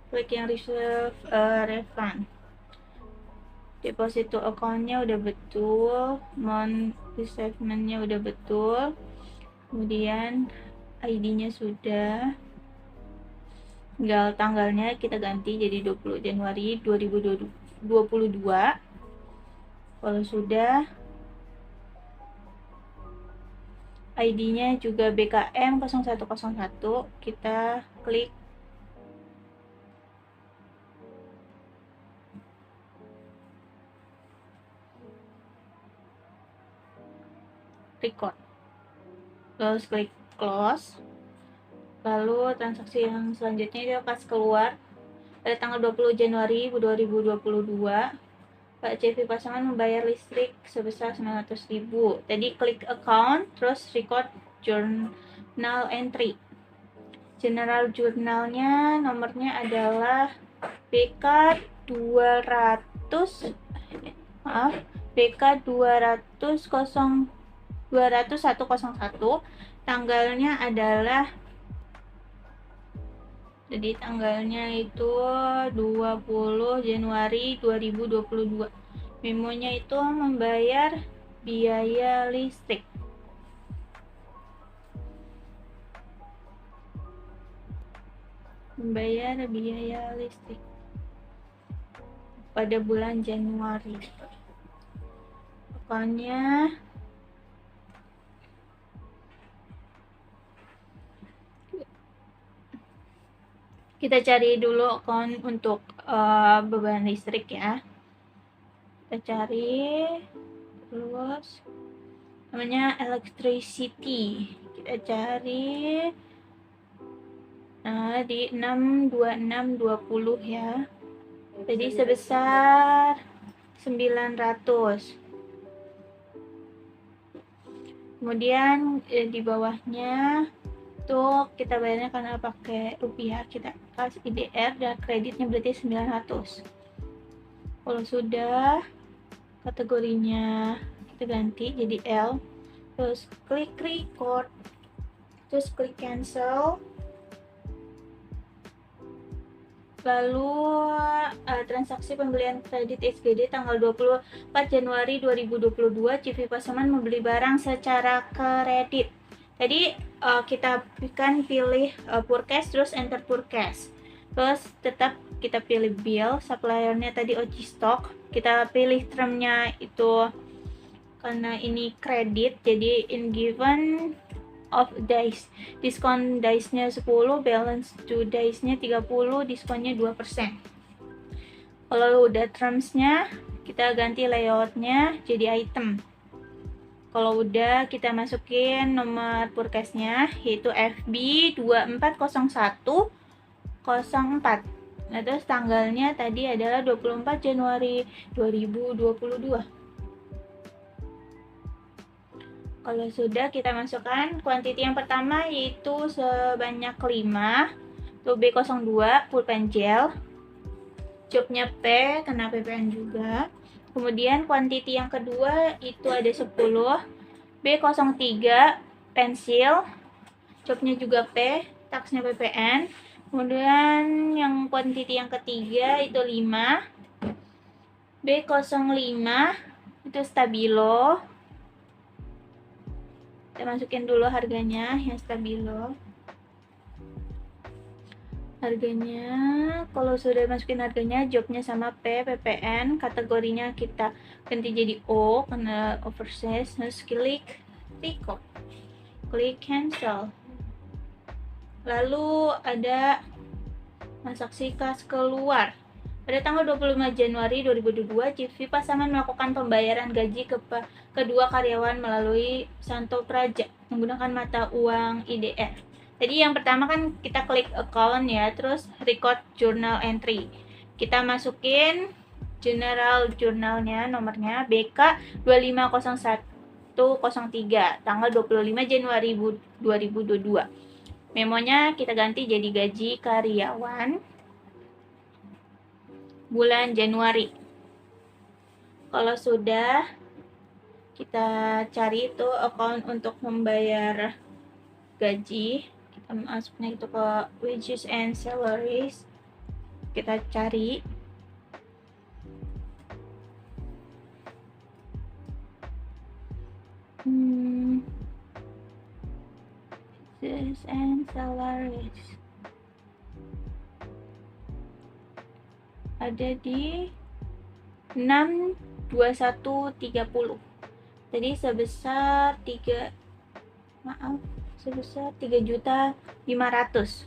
klik yang receive refund. Deposit to account-nya udah betul, receivement-nya udah betul, kemudian ID-nya sudah, tinggal tanggalnya kita ganti jadi 20 Januari 2022. Kalau sudah, ID-nya juga BKM 0101, kita klik record, terus klik close. Lalu transaksi yang selanjutnya itu akan keluar pada tanggal 20 Januari 2022. Pak CV Pasangan membayar listrik sebesar 900.000. Tadi klik account, terus record journal entry. General jurnalnya nomornya adalah BK 200 101, tanggalnya adalah, jadi tanggalnya itu 20 Januari 2022. Memonya itu membayar biaya listrik. Pada bulan Januari. Pokoknya kita cari dulu akun untuk beban listrik ya. Kita cari, terus namanya electricity. Kita cari di 62620 ya. Jadi sebesar 900. Kemudian di bawahnya tuh kita bayarnya karena pakai rupiah, kita kasih IDR dan kreditnya berarti 900. Kalau sudah, kategorinya kita ganti jadi L, terus klik record, terus klik cancel, lalu transaksi pembelian kredit SGD tanggal 24 Januari 2022, CV Pasaman membeli barang secara kredit. Tadi kita pilih purchase, terus enter purchase, terus tetap kita pilih bill, suppliernya tadi OG stock, kita pilih termnya itu karena ini kredit jadi in given of days, diskon days-nya 10, balance to days-nya 30, diskonnya 2%. Kalau udah terms-nya kita ganti layout-nya jadi item. Kalau udah kita masukin nomor purchase-nya yaitu FB 240104. Nah, terus tanggalnya tadi adalah 24 Januari 2022. Kalau sudah, kita masukkan quantity yang pertama yaitu sebanyak 5. Tuh B02 pulpen gel. Jobnya P, kena PPN juga. Kemudian quantity yang kedua itu ada 10. B03 pensil. Jobnya juga P, taxnya PPN. Kemudian yang quantity yang ketiga itu 5. B05 itu stabilo. Kita masukin dulu harganya yang stabilo. Harganya, kalau sudah masukin harganya, jobnya sama P, PPN, kategorinya kita ganti jadi O karena oversize. Terus klik record, klik cancel. Lalu ada transaksi kas keluar. Pada tanggal 25 Januari 2022, CV Pasaman melakukan pembayaran gaji kedua karyawan melalui Santo Praja menggunakan mata uang IDR. Jadi yang pertama kan kita klik account ya, terus record journal entry. Kita masukin general jurnalnya, nomornya BK 250103, tanggal 25 Januari 2022. Memonya kita ganti jadi gaji karyawan bulan Januari. Kalau sudah, kita cari itu account untuk membayar gaji. Kita masuknya itu ke wages and salaries. Kita cari. Wages and salaries. Ada di 62130. Jadi sebesar 3.500.000.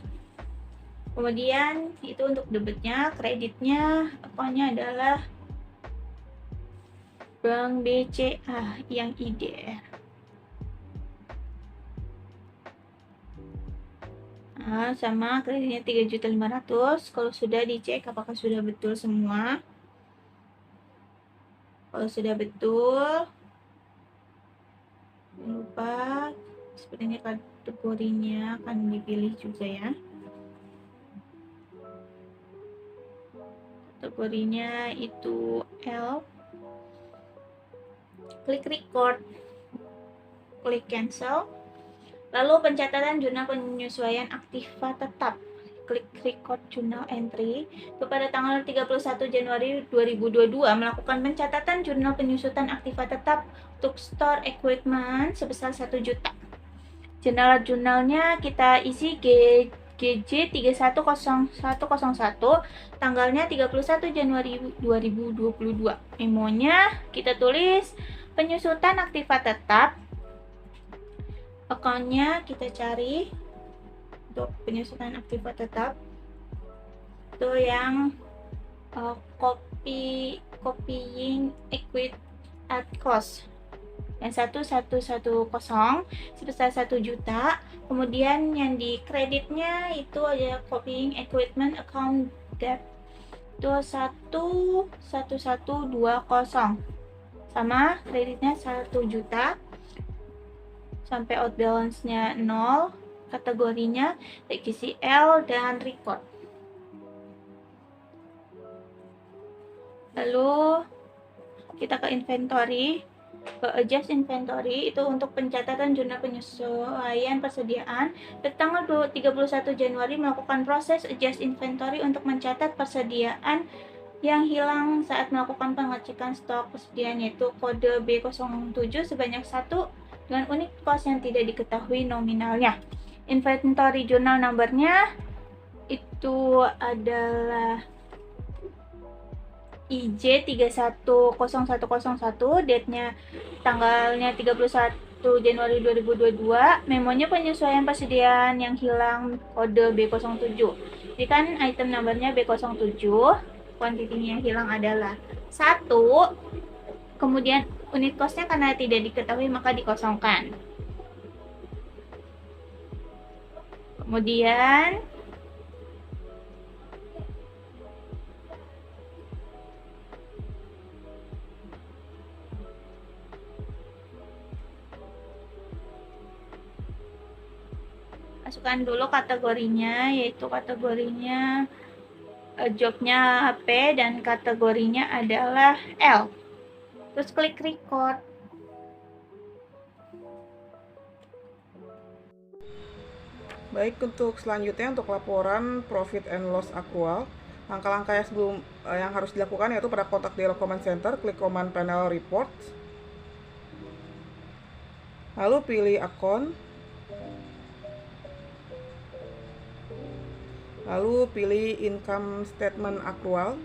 Kemudian itu untuk debitnya, kreditnya akunnya adalah Bank BCA yang IDR. Nah, sama kreditnya 3.500.000. Kalau sudah dicek apakah sudah betul semua. Kalau sudah betul, jangan lupa sepertinya kategorinya akan dipilih juga ya. Kategorinya itu L. Klik record, klik cancel. Lalu pencatatan jurnal penyesuaian aktiva tetap. Klik record journal entry. Pada tanggal 31 Januari 2022 melakukan pencatatan jurnal penyusutan aktiva tetap untuk store equipment sebesar 1 juta. Jurnalnya kita isi GJ 310101, tanggalnya 31 Januari 2022. Memonya kita tulis penyusutan aktiva tetap. Akunnya kita cari untuk penyusutan aktiva tetap itu yang copying equipment at cost yang 1110 sebesar 1 juta. Kemudian yang di kreditnya itu ada copying equipment account debt itu 11120 sama kreditnya 1 juta sampai out balance-nya 0, kategorinya TCL dan record. Lalu kita ke inventory, ke adjust inventory, itu untuk pencatatan jurnal penyesuaian persediaan. Pada tanggal 31 Januari melakukan proses adjust inventory untuk mencatat persediaan yang hilang saat melakukan pengecekan stok persediaan, yaitu kode B07 sebanyak 1 dengan unit cost yang tidak diketahui nominalnya. Inventory journal number-nya itu adalah IJ 310101, date-nya tanggalnya 31 Januari 2022. Memonya penyesuaian persediaan yang hilang kode B07. Jadi kan item numbernya B07, kuantitinya yang hilang adalah 1, kemudian unit cost-nya karena tidak diketahui maka dikosongkan. Kemudian masukkan dulu kategorinya, yaitu kategorinya jobnya HP dan kategorinya adalah L. Terus klik record. Baik, untuk selanjutnya untuk laporan profit and loss accrual, langkah-langkah yang harus dilakukan yaitu pada kontak dialog command center, klik command panel report, lalu pilih akun, lalu pilih income statement accrual,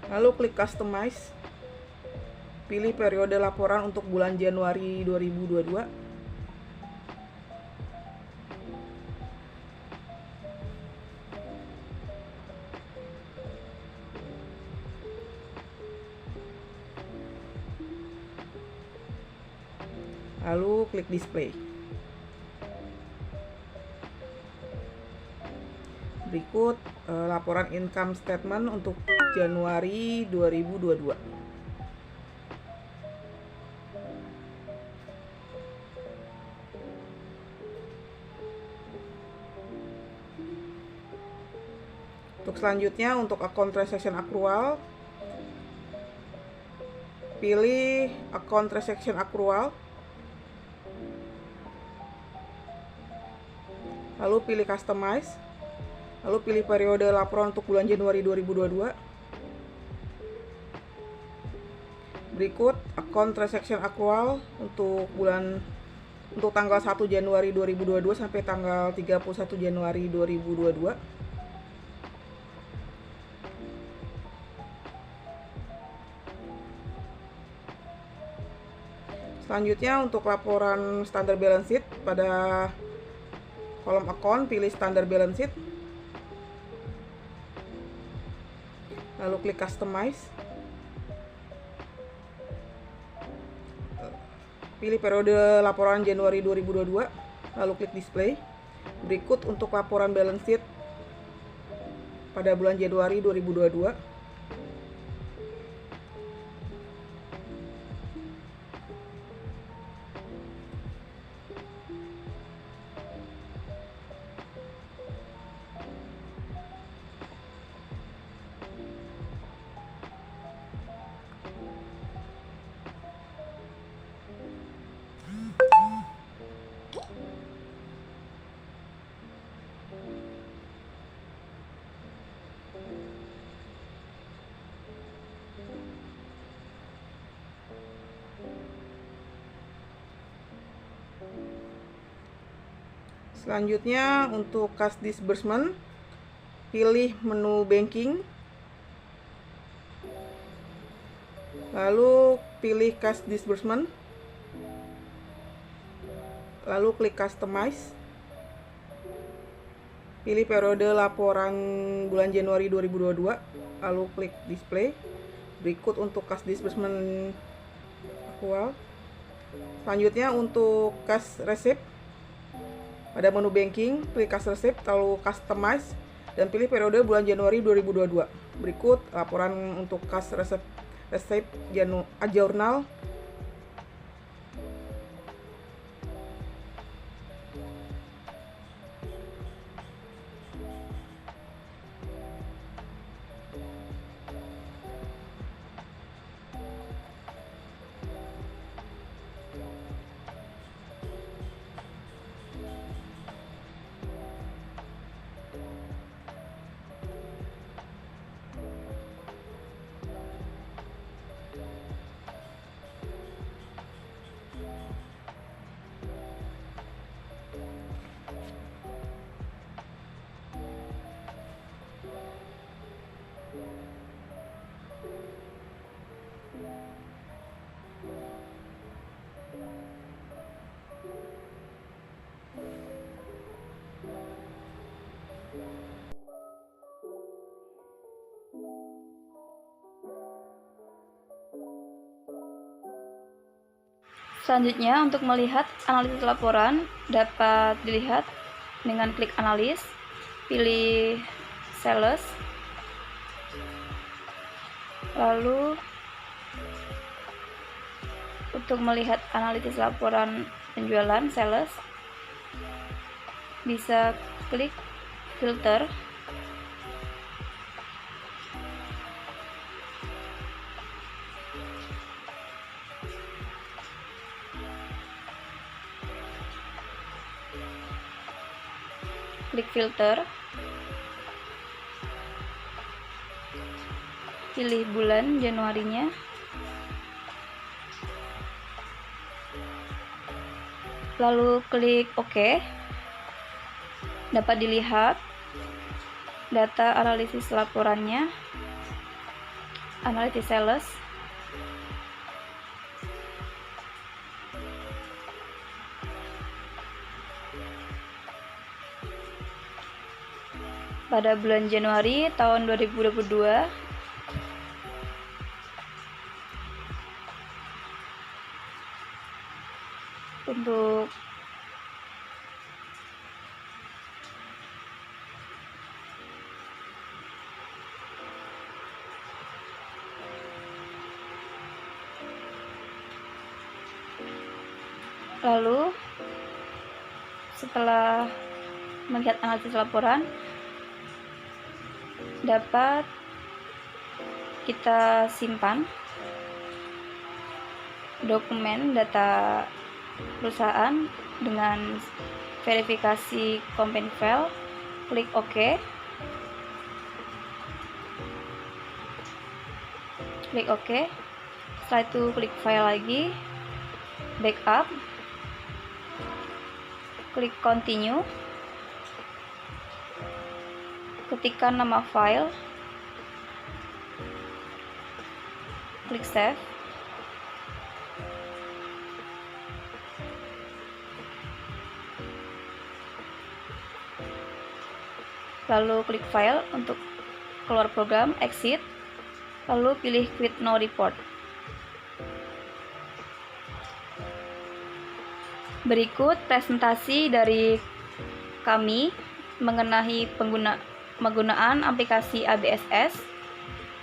lalu klik customize, pilih periode laporan untuk bulan Januari 2022, lalu klik display. Berikut laporan income statement untuk Januari 2022. Untuk selanjutnya untuk account transaction accrual, pilih account transaction accrual, lalu pilih customize, lalu pilih periode laporan untuk bulan Januari 2022. Berikut account transaction accrual untuk tanggal 1 Januari 2022 sampai tanggal 31 Januari 2022. Selanjutnya untuk laporan standard balance sheet, pada kolom account pilih standard balance sheet, lalu klik customize, pilih periode laporan Januari 2022, lalu klik display. Berikut untuk laporan balance sheet pada bulan Januari 2022. Selanjutnya untuk cash disbursement, pilih menu banking, lalu pilih cash disbursement, lalu klik customize, pilih periode laporan bulan Januari 2022, lalu klik display. Berikut untuk cash disbursement accrual, Selanjutnya untuk cash receipt, pada menu banking klik cash receipt lalu customize dan pilih periode bulan Januari 2022. Berikut laporan untuk cash receipt jurnal. Selanjutnya, untuk melihat analisis laporan dapat dilihat dengan klik analis, pilih sales, lalu untuk melihat analisis laporan penjualan sales bisa klik filter, pilih bulan Januarinya, lalu klik OK. Dapat dilihat data analisis laporannya, analisis sales, pada bulan Januari tahun 2022. Untuk lalu setelah melihat analisis laporan dapat kita simpan dokumen data perusahaan dengan verifikasi company file. Klik OK. Setelah itu klik file lagi, backup, klik continue, ketikkan nama file, klik save. Lalu klik file untuk keluar program, exit, lalu pilih quit now report. Berikut presentasi dari kami mengenai penggunaan aplikasi ABSS.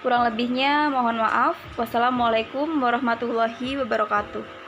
Kurang lebihnya mohon maaf. Wassalamualaikum warahmatullahi wabarakatuh.